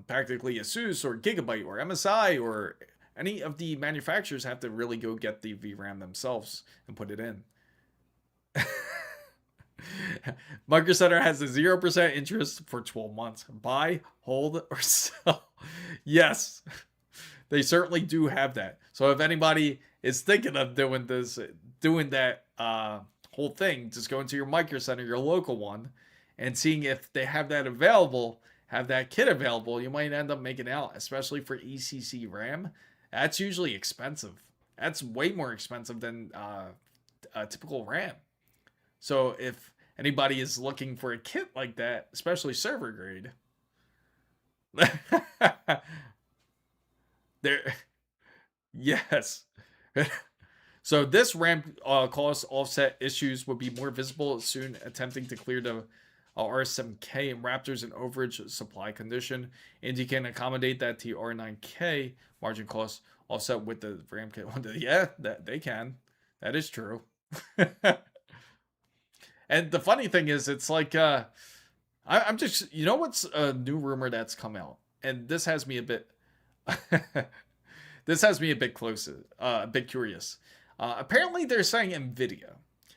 practically ASUS or Gigabyte or MSI or any of the manufacturers have to really go get the VRAM themselves and put it in. Micro Center has a 0% interest for 12 months. Buy, hold, or sell. Yes, they certainly do have that. So if anybody is thinking of doing that whole thing, just go into your Micro Center, your local one, and seeing if they have that available, have that kit available. You might end up making out, especially for ECC RAM. That's usually expensive. That's way more expensive than a typical RAM. So if anybody is looking for a kit like that, especially server grade, there, yes. So this RAM cost offset issues would be more visible soon, attempting to clear the R7K and Raptors in overage supply condition, and you can accommodate that to R9K margin cost offset with the RAM kit. Yeah, that they can. That is true. And the funny thing is, it's like, I'm just, you know what's a new rumor that's come out? And this has me a bit, closer, a bit curious. Apparently they're saying NVIDIA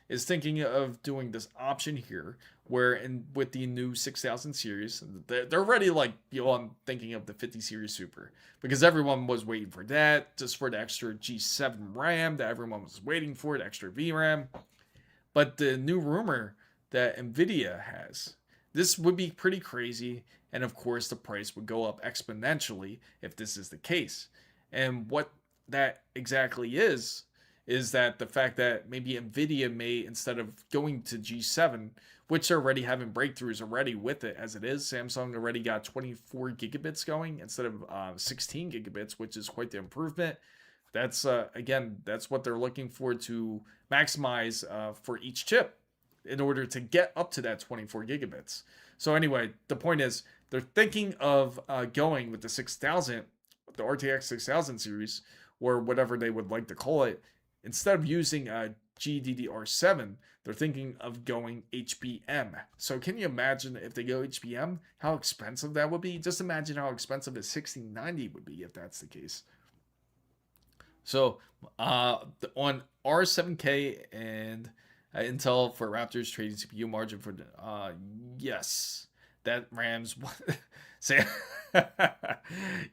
is thinking of doing this option here, where with the new 6000 series, they're already like, I'm thinking of the 50 series Super, because everyone was waiting for that, just for the extra G7 RAM that everyone was waiting for, the extra VRAM. But the new rumor that NVIDIA has, this would be pretty crazy. And of course, the price would go up exponentially if this is the case. And what that exactly is that the fact that maybe NVIDIA may, instead of going to G7, which are already having breakthroughs already with it as it is, Samsung already got 24 gigabits going instead of 16 gigabits, which is quite the improvement. That's, again, that's what they're looking for to maximize for each chip in order to get up to that 24 gigabits. So anyway, the point is they're thinking of going with the 6000, the RTX 6000 series, or whatever they would like to call it. Instead of using GDDR7, they're thinking of going HBM. So can you imagine if they go HBM, how expensive that would be? Just imagine how expensive a 6090 would be if that's the case. So on R7K and Intel for Raptors trading CPU margin for yes, that Rams. Say,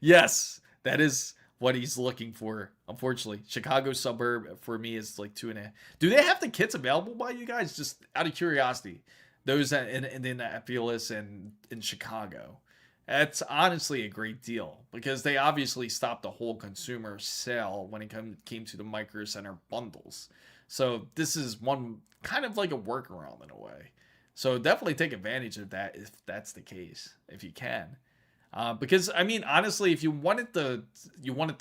yes, that is what he's looking for. Unfortunately, Chicago suburb for me is like 2.5. Do they have the kits available by you guys? Just out of curiosity, those that in Indianapolis and in Chicago. That's honestly a great deal because they obviously stopped the whole consumer sale when it came to the Micro Center bundles. So this is one kind of like a workaround in a way. So definitely take advantage of that if that's the case, if you can. Because I mean, honestly, if you wanted the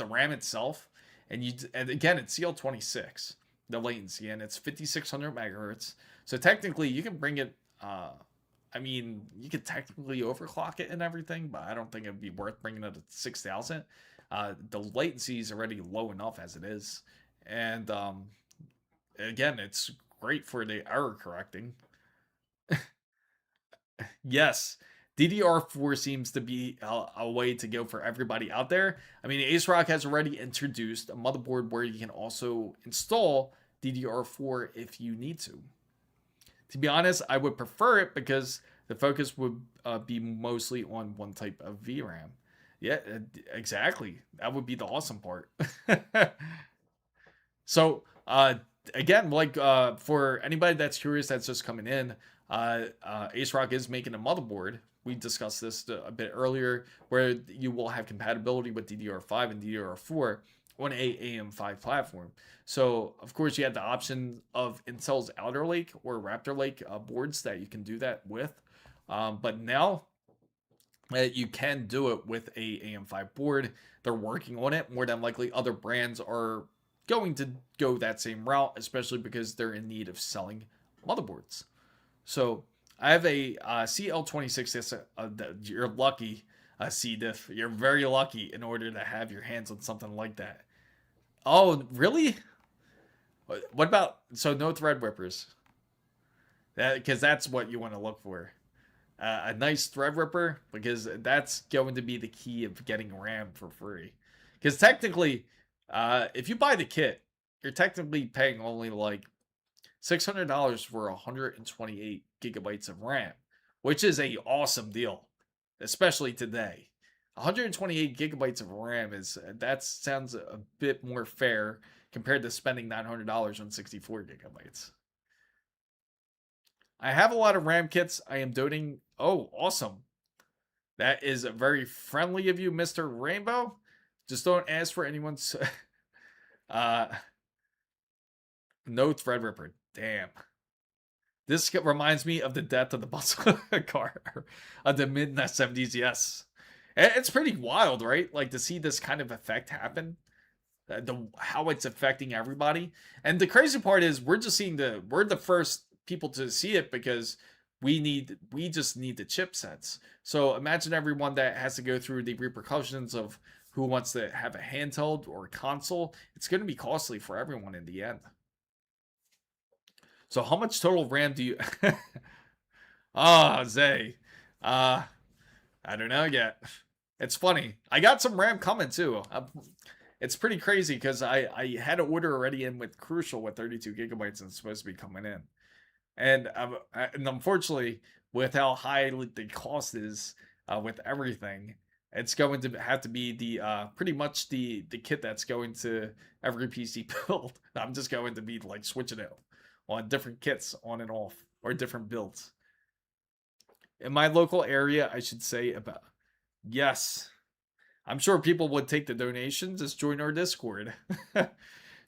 RAM itself, and again, it's CL26, the latency, and it's 5600 megahertz. So technically, you can bring it. I mean, you could technically overclock it and everything, but I don't think it'd be worth bringing it to 6000. The latency is already low enough as it is, and again, it's great for the error correcting. Yes, DDR4 seems to be a way to go for everybody out there. I mean, AceRock has already introduced a motherboard where you can also install DDR4 if you need to. To be honest, I would prefer it because the focus would be mostly on one type of VRAM. Yeah, exactly. That would be the awesome part. So, again, like for anybody that's curious that's just coming in, AceRock is making a motherboard. We discussed this a bit earlier, where you will have compatibility with DDR5 and DDR4 on a AM5 platform. So, of course, you have the option of Intel's Alder Lake or Raptor Lake boards that you can do that with. But now you can do it with a AM5 board. They're working on it. More than likely, other brands are going to go that same route, especially because they're in need of selling motherboards. So I have a CL26. You're lucky, C-Diff. You're very lucky in order to have your hands on something like that. Oh, really? What about, so no Threadrippers? Because that's what you want to look for. A nice Threadripper, because that's going to be the key of getting RAM for free. Because technically, if you buy the kit, you're technically paying only like $600 for 128 gigabytes of RAM, which is a awesome deal, especially today. 128 gigabytes of RAM that sounds a bit more fair compared to spending $900 on 64 gigabytes. I have a lot of RAM kits. I am donating. Oh, awesome. That is very friendly of you, Mr. Rainbow. Just don't ask for anyone's no Threadripper. Damn. This reminds me of the death of the muscle car of the mid 70s. Yes. It's pretty wild, right? Like to see this kind of effect happen. How it's affecting everybody. And the crazy part is we're the first people to see it because we just need the chipsets. So imagine everyone that has to go through the repercussions of who wants to have a handheld or a console. It's going to be costly for everyone in the end. So how much total RAM do you Zay. I don't know yet. It's funny. I got some RAM coming too. It's pretty crazy because I had an order already in with Crucial with 32 gigabytes and it's supposed to be coming in. And unfortunately, with how high the cost is with everything, it's going to have to be the pretty much the kit that's going to every PC build. I'm just going to be like switching it on different kits on and off or different builds. In my local area, I should say about yes. I'm sure people would take the donation. Just join our Discord.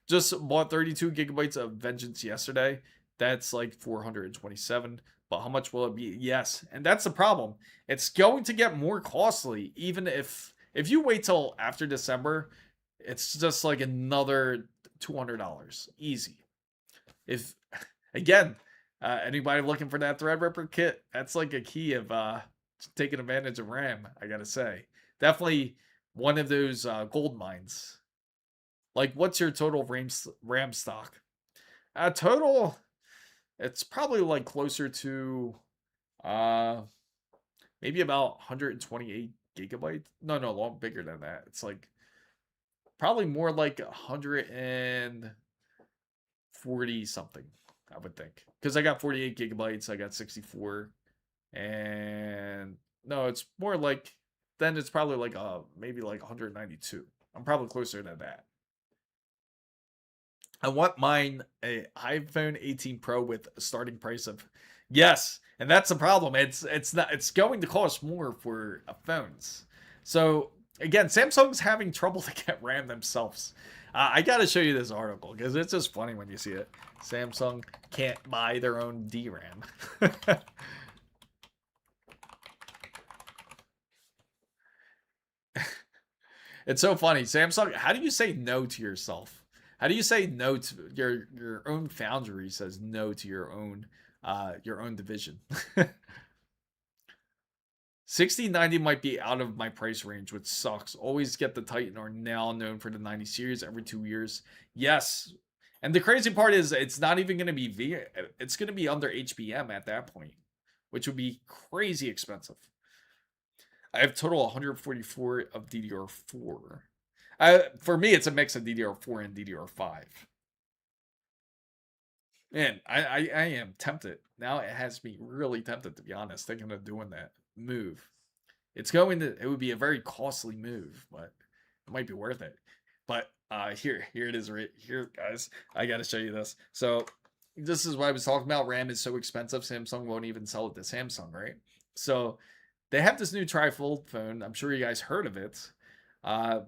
Just bought 32 gigabytes of Vengeance yesterday. That's like 427. But how much will it be? Yes. And that's the problem. It's going to get more costly. Even if you wait till after December, it's just like another $200. Easy. If, again, anybody looking for that Threadripper kit, that's like a key of taking advantage of RAM, I gotta say. Definitely one of those gold mines. Like, what's your total RAM stock? Total, it's probably like closer to maybe about 128 gigabytes. No, a lot bigger than that. It's like probably more like 140 something, I would think. Because I got 48 gigabytes, I got 64. And no, it's more like, then it's probably like maybe like 192. I'm probably closer to that. I want mine a iPhone 18 Pro with a starting price of, yes, and that's the problem. It's going to cost more for phones. So again, Samsung's having trouble to get RAM themselves. I got to show you this article because it's just funny when you see it. Samsung can't buy their own DRAM. It's so funny. Samsung, how do you say no to yourself? How do you say no to your own foundry says no to your own division? 6090 might be out of my price range, which sucks. Always get the Titan or now known for the 90 series every 2 years. Yes. And the crazy part is it's not even going to be it's going to be under HBM at that point, which would be crazy expensive. I have total 144 of DDR4. For me, it's a mix of DDR4 and DDR5. Man, I am tempted. Now it has me really tempted, to be honest, thinking of doing that move. It would be a very costly move, but it might be worth it. But here it is right here, guys. I got to show you this. So this is what I was talking about. RAM is so expensive, Samsung won't even sell it to Samsung, right? So they have this new trifold phone. I'm sure you guys heard of it,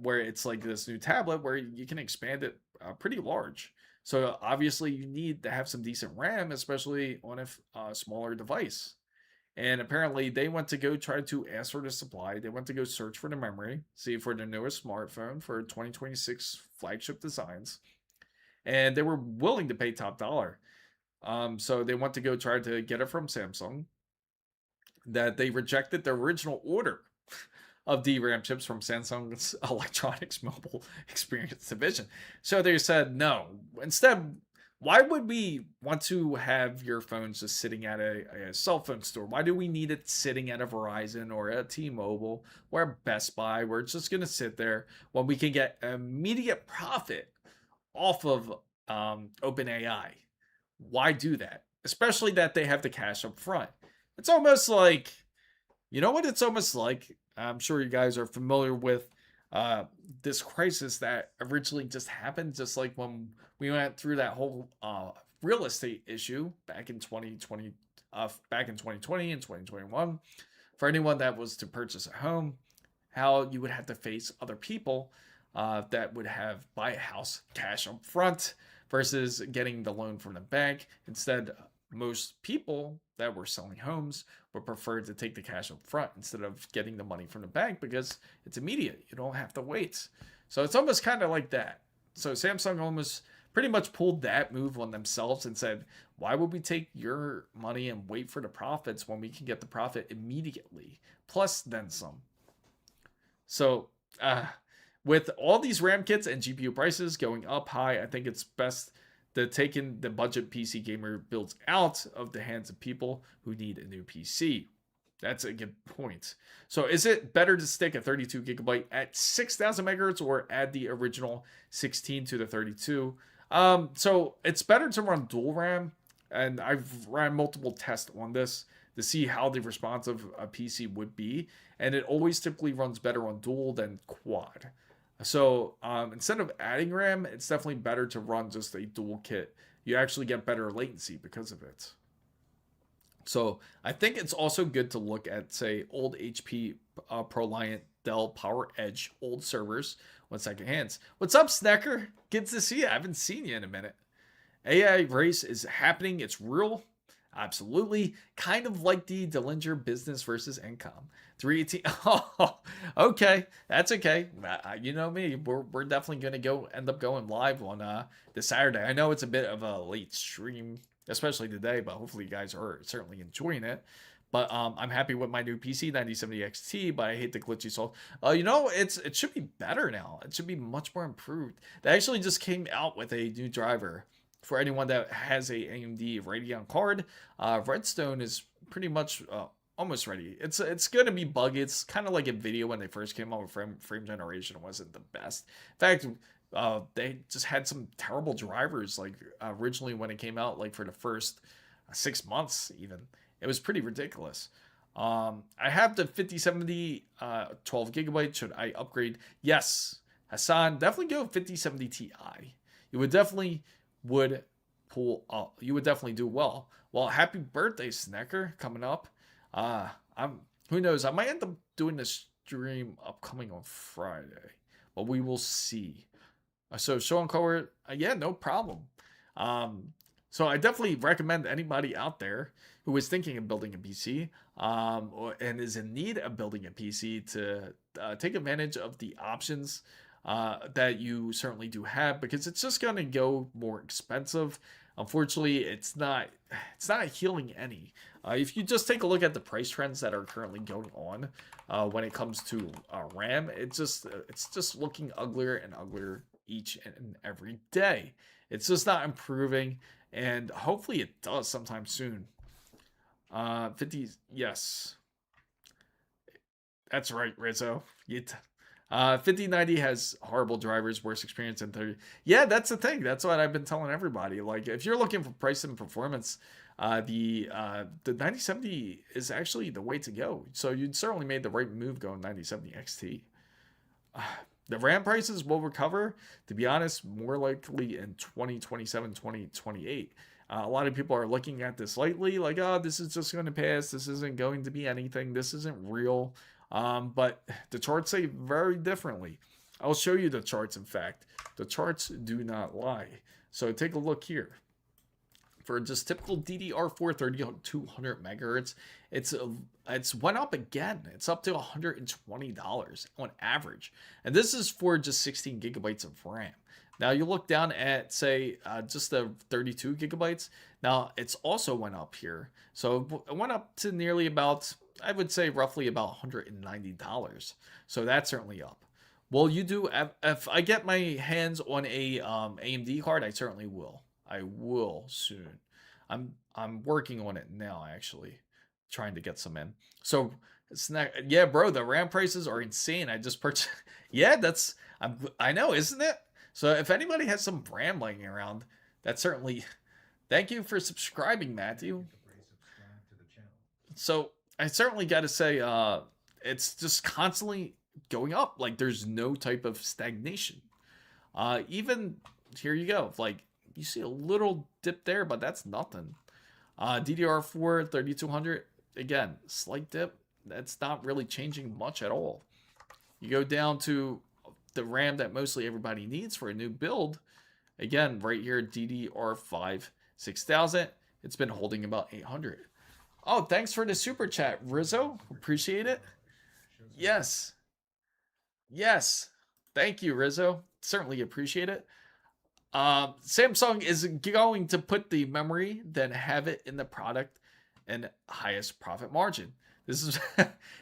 where it's like this new tablet where you can expand it pretty large. So obviously you need to have some decent RAM, especially on a smaller device. And apparently they went to go try to ask for the supply. They went to go search for the memory, see for the newest smartphone for 2026 flagship designs. And they were willing to pay top dollar. So they went to go try to get it from Samsung. That they rejected the original order of DRAM chips from Samsung's Electronics Mobile Experience division. So they said no. Instead, why would we want to have your phones just sitting at a cell phone store? Why do we need it sitting at a Verizon or a T-Mobile or a Best Buy where it's just going to sit there when we can get immediate profit off of OpenAI? Why do that? Especially that they have the cash up front. It's almost like, you know what it's almost like? I'm sure you guys are familiar with this crisis that originally just happened, just like when we went through that whole real estate issue back in 2020, back in 2020 and 2021. For anyone that was to purchase a home, how you would have to face other people that would have buy a house cash up front versus getting the loan from the bank. Instead, most people that were selling homes would prefer to take the cash up front instead of getting the money from the bank because it's immediate. You don't have to wait. So it's almost kind of like that. So Samsung almost pretty much pulled that move on themselves and said, why would we take your money and wait for the profits when we can get the profit immediately, plus then some? So with all these RAM kits and GPU prices going up high, I think it's best to taking the budget PC gamer builds out of the hands of people who need a new PC. That's a good point. So is it better to stick a 32 gigabyte at 6,000 megahertz or add the original 16 to the 32? So it's better to run dual RAM, and I've ran multiple tests on this to see how the responsive a PC would be, and it always typically runs better on dual than quad. So instead of adding RAM, it's definitely better to run just a dual kit. You actually get better latency because of it. So I think it's also good to look at, say, old HP ProLiant Dell Power Edge old servers on second hands. What's up, Snecker? Good to see you. I haven't seen you in a minute. AI race is happening. It's real. Absolutely. Kind of like the Dillinger business versus Encom. 318. Oh, okay. That's okay. You know me. We're definitely going to end up going live on this Saturday. I know it's a bit of a late stream, especially today, but hopefully you guys are certainly enjoying it. But I'm happy with my new PC 9070 XT, but I hate the glitchy soul. It should be better now. It should be much more improved. They actually just came out with a new driver. For anyone that has a AMD Radeon card, Redstone is pretty much almost ready. It's going to be buggy. It's kind of like NVIDIA when they first came out with frame generation wasn't the best. In fact, they just had some terrible drivers like originally when it came out, like for the first 6 months even. It was pretty ridiculous. I have the 5070 12 gigabytes. Should I upgrade? Yes, Hassan, definitely go 5070 Ti. You would definitely would pull up. You would definitely do well. Well, happy birthday, Snecker, coming up. I'm who knows? I might end up doing this stream upcoming on Friday, but we will see. So show and color, yeah, no problem. So I definitely recommend anybody out there who is thinking of building a PC and is in need of building a PC to take advantage of the options that you certainly do have, because it's just going to go more expensive. Unfortunately, it's not healing any. If you just take a look at the price trends that are currently going on when it comes to RAM, it's just looking uglier and uglier each and every day. It's just not improving, and hopefully it does sometime soon. 50, yes. That's right, Rizzo. 5090 has horrible drivers, worse experience than 30. Yeah, that's the thing. That's what I've been telling everybody. Like, if you're looking for price and performance, the 9070 is actually the way to go. So you'd certainly made the right move going 9070 XT. The RAM prices will recover, to be honest, more likely in 2027, 2028. A lot of people are looking at this lightly, like, oh, this is just going to pass. This isn't going to be anything. This isn't real. But the charts say very differently. I'll show you the charts, in fact. The charts do not lie. So take a look here. For just typical DDR4 3200 megahertz, it's went up again. It's up to $120 on average. And this is for just 16 gigabytes of RAM. Now you look down at, say, just the 32 gigabytes. Now it's also went up here. So it went up to nearly about, I would say roughly about $190. So that's certainly up. Well, you do, if I get my hands on a AMD card, I certainly will. I will soon. I'm working on it now, actually, trying to get some in. So it's not, yeah, bro, the RAM prices are insane. I just purchased. Yeah, I know, isn't it? So if anybody has some RAM laying around, that's certainly. Thank you for subscribing, Matthew. So I certainly got to say, it's just constantly going up. Like, there's no type of stagnation. Even here you go. Like, you see a little dip there, but that's nothing. DDR4 3200, again, slight dip. That's not really changing much at all. You go down to the RAM that mostly everybody needs for a new build. Again, right here, DDR5 6000. It's been holding about 800. Oh, thanks for the super chat, Rizzo. Appreciate it. Yes. Yes. Thank you, Rizzo. Certainly appreciate it. Samsung is going to put the memory, then have it in the product and highest profit margin. This is,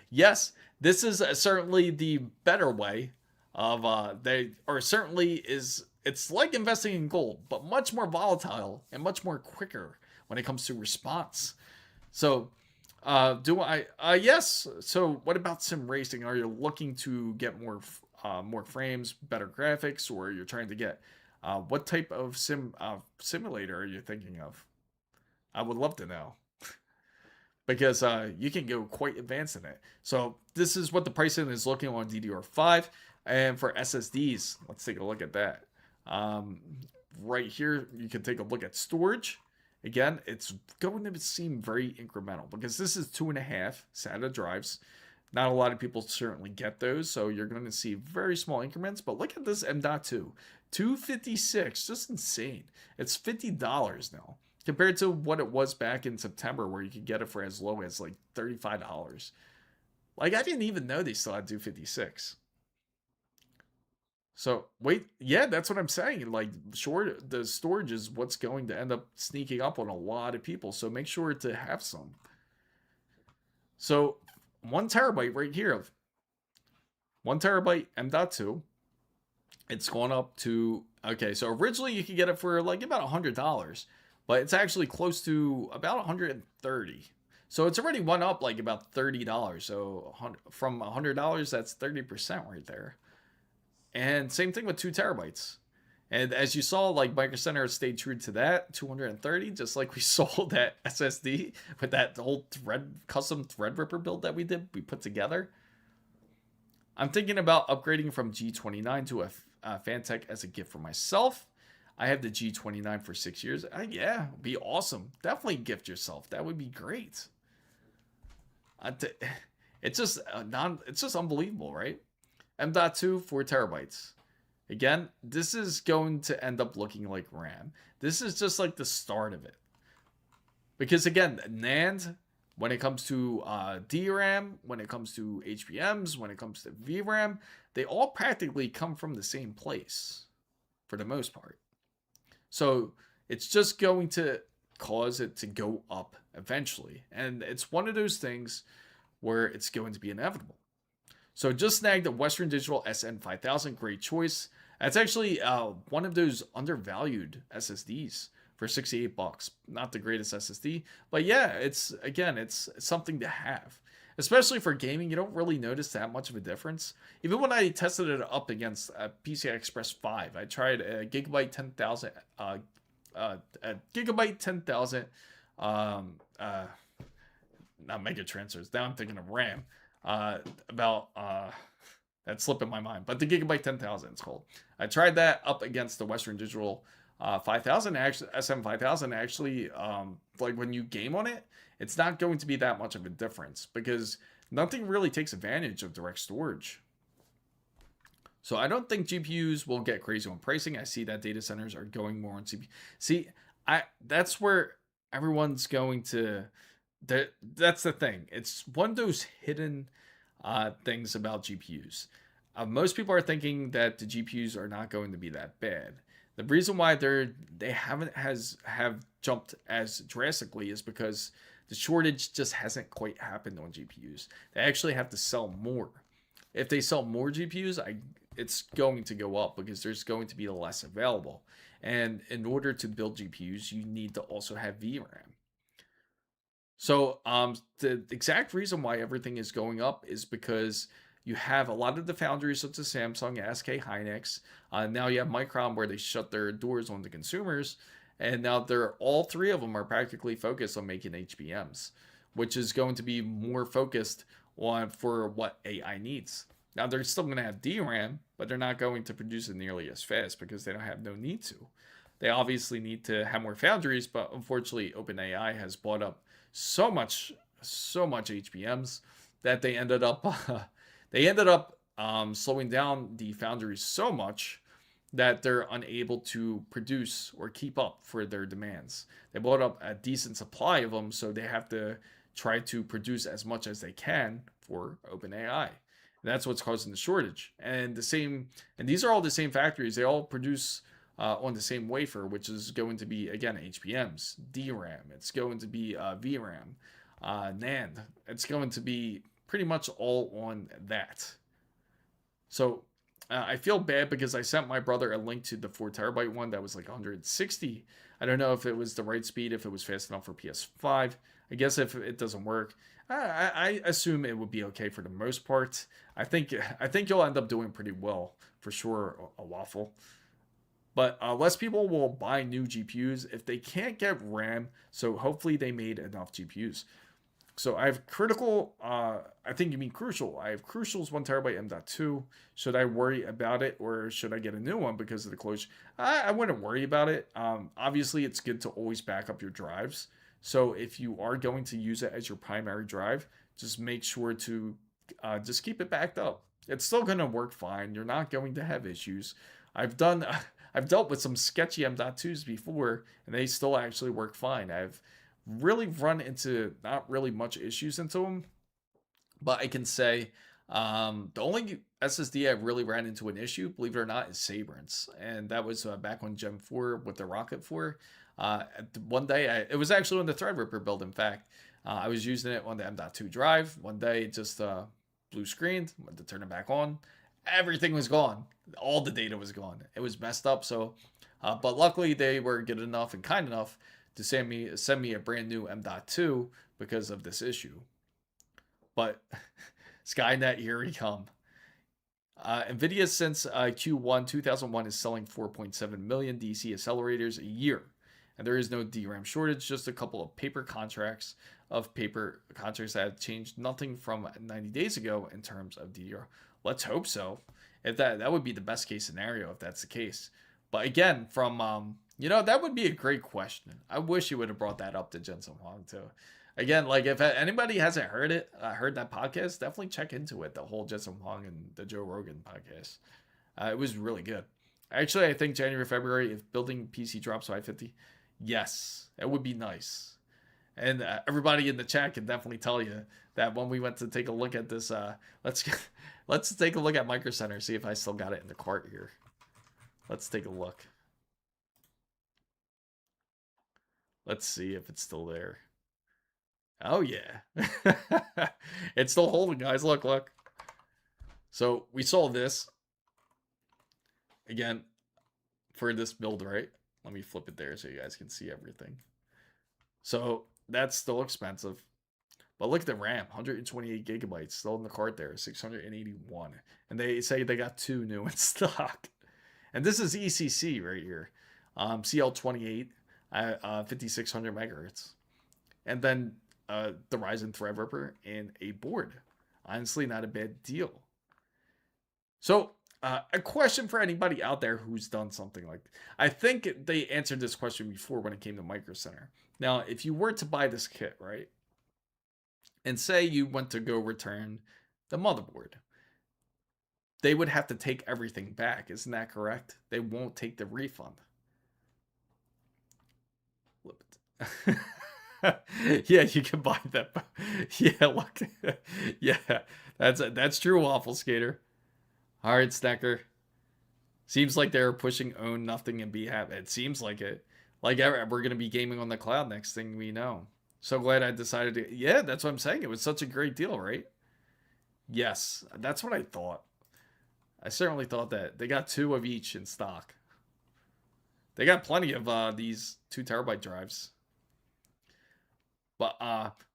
yes, this is certainly the better way of, it's like investing in gold, but much more volatile and much more quicker when it comes to response. So, yes. So what about sim racing? Are you looking to get more frames, better graphics, or you're trying to get, what type of simulator are you thinking of? I would love to know. Because you can go quite advanced in it. So this is what the pricing is looking on DDR5. And for SSDs, let's take a look at that. Right here, you can take a look at storage. Again, it's going to seem very incremental because this is 2.5 SATA drives. Not a lot of people certainly get those, so you're going to see very small increments. But look at this M.2, $256, just insane. It's $50 now compared to what it was back in September, where you could get it for as low as like $35. Like, I didn't even know they still had 256. So wait, yeah, that's what I'm saying. Like, sure, the storage is what's going to end up sneaking up on a lot of people. So make sure to have some. So 1 terabyte right here, 1 terabyte M.2. It's gone up to, okay, so originally you could get it for like about $100, but it's actually close to about 130. So it's already went up like about $30. So from $100, that's 30% right there. And same thing with 2 terabytes. And as you saw, like Micro Center stayed true to that 230, just like we sold that SSD with that whole custom Threadripper build that we put together. I'm thinking about upgrading from G29 to a Fantech as a gift for myself. I have the G29 for 6 years. Yeah, be awesome. Definitely gift yourself. That would be great. It's just it's just unbelievable, right? M.2 4 terabytes. Again, this is going to end up looking like RAM. This is just like the start of it. Because again, NAND, when it comes to DRAM, when it comes to HBMs, when it comes to VRAM, they all practically come from the same place for the most part. So it's just going to cause it to go up eventually. And it's one of those things where it's going to be inevitable. So just snagged a Western Digital SN5000, great choice. That's actually one of those undervalued SSDs for $68. Not the greatest SSD, but yeah, it's something to have. Especially for gaming, you don't really notice that much of a difference. Even when I tested it up against PCI Express 5, I tried a Gigabyte 10,000, a Gigabyte 10,000, not mega transfers. Now I'm thinking of RAM. That's slipping my mind, but the Gigabyte 10,000 it's called. I tried that up against the Western Digital 5000, actually SM5000. Actually, like when you game on it, it's not going to be that much of a difference because nothing really takes advantage of direct storage. So I don't think GPUs will get crazy on pricing. I see that data centers are going more on CPU. See, that's where everyone's going to. That's the thing. It's one of those hidden things about GPUs. Most people are thinking that the GPUs are not going to be that bad. The reason why they have jumped as drastically is because the shortage just hasn't quite happened on GPUs. They actually have to sell more. If they sell more GPUs, it's going to go up because there's going to be less available. And in order to build GPUs, you need to also have VRAM. So the exact reason why everything is going up is because you have a lot of the foundries such as Samsung, SK Hynix. Now you have Micron where they shut their doors on the consumers. And now all three of them are practically focused on making HBMs, which is going to be more focused on for what AI needs. Now they're still going to have DRAM, but they're not going to produce it nearly as fast because they don't have no need to. They obviously need to have more foundries, but unfortunately OpenAI has bought up so much HBMs that they ended up slowing down the foundries so much that they're unable to produce or keep up for their demands. They bought up a decent supply of them, so they have to try to produce as much as they can for OpenAI. And that's what's causing the shortage. And these are all the same factories. They all produce on the same wafer, which is going to be, again, HBMs, DRAM. It's going to be VRAM, NAND. It's going to be pretty much all on that. So I feel bad because I sent my brother a link to the 4 terabyte one that was like 160. I don't know if it was the right speed, if it was fast enough for PS5. I guess if it doesn't work, I assume it would be okay for the most part. I think you'll end up doing pretty well for sure, a waffle. But less people will buy new GPUs if they can't get RAM. So hopefully they made enough GPUs. So I have critical, I think you mean crucial. I have Crucial's 1 terabyte M.2. Should I worry about it or should I get a new one because of the closure? I wouldn't worry about it. Obviously, it's good to always back up your drives. So if you are going to use it as your primary drive, just make sure to just keep it backed up. It's still going to work fine. You're not going to have issues. I've dealt with some sketchy M.2s before, and they still actually work fine. I've really run into not really much issues into them, but I can say the only SSD I really ran into an issue, believe it or not, is Sabrent's, and that was back on Gen 4 with the Rocket 4. One day, it was actually on the Threadripper build, in fact. I was using it on the M.2 drive. One day, it just blue screened, went to turn it back on. Everything was gone. All the data was gone. It was messed up. So, but luckily they were good enough and kind enough to send me a brand new M.2 because of this issue. But Skynet, here we come. NVIDIA since Q1 2001 is selling 4.7 million DC accelerators a year. And there is no DRAM shortage, just a couple of paper contracts that have changed nothing from 90 days ago in terms of DDR. Let's hope so. If that would be the best case scenario if that's the case. But again, from that would be a great question. I wish you would have brought that up to Jensen Huang too. Again, like if anybody hasn't heard that podcast, definitely check into it. The whole Jensen Huang and the Joe Rogan podcast. It was really good. Actually, I think January, February, if building PC drops 550, yes, it would be nice. And everybody in the chat can definitely tell you that when we went to take a look at this, let's take a look at Micro Center, see if I still got it in the cart here. Let's take a look. Let's see if it's still there. Oh yeah, it's still holding, guys. Look. So we saw this again for this build, right? Let me flip it there so you guys can see everything. So that's still expensive. But look at the RAM, 128 gigabytes, still in the cart there, 681. And they say they got 2 new in stock. And this is ECC right here. CL28 at 5600 megahertz. And then the Ryzen Threadripper and a board. Honestly, not a bad deal. So, a question for anybody out there who's done something like, I think they answered this question before when it came to Micro Center. Now, if you were to buy this kit, right, and say you went to go return the motherboard, they would have to take everything back. Isn't that correct? They won't take the refund. Flip it. Yeah, you can buy that. Yeah, look. Yeah, that's true, Waffle Skater. All right, Snacker. Seems like they're pushing own nothing and be happy. It seems like it. Like we're going to be gaming on the cloud next thing we know. So glad I decided to. Yeah, that's what I'm saying. It was such a great deal, right? Yes, that's what I thought. I certainly thought that. They got 2 of each in stock. They got plenty of these 2 terabyte drives. But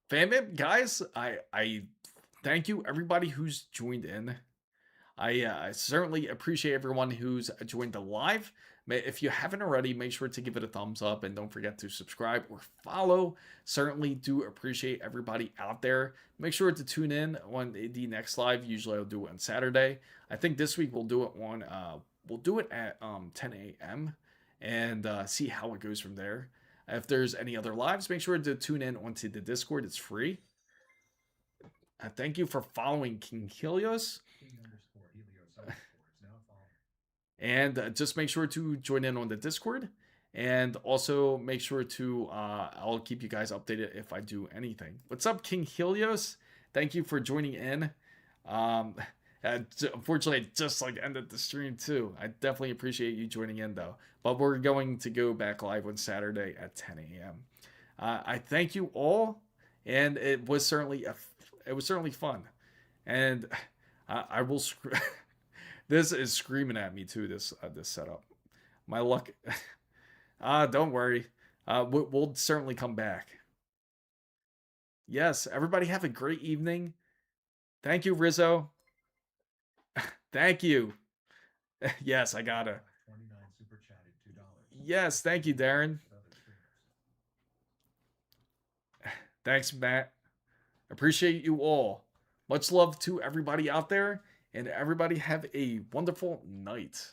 fam guys, I thank you everybody who's joined in. I certainly appreciate everyone who's joined the live. If you haven't already, make sure to give it a thumbs up and don't forget to subscribe or follow. Certainly do appreciate everybody out there. Make sure to tune in on the next live. Usually I'll do it on Saturday. I think this week we'll do it at 10 a.m. and see how it goes from there. If there's any other lives, make sure to tune in onto the Discord. It's free. Thank you for following King Helios. And just make sure to join in on the Discord. And also make sure to, I'll keep you guys updated if I do anything. What's up, King Helios? Thank you for joining in. Unfortunately, I just ended the stream too. I definitely appreciate you joining in though. But we're going to go back live on Saturday at 10 a.m. I thank you all. And it was certainly fun. And I will this is screaming at me too, this setup. My luck. Don't worry. We'll certainly come back. Yes, everybody have a great evening. Thank you, Rizzo. Thank you. Yes, I gotta. Yes, thank you, Darren. Thanks, Matt. Appreciate you all. Much love to everybody out there. And everybody have a wonderful night.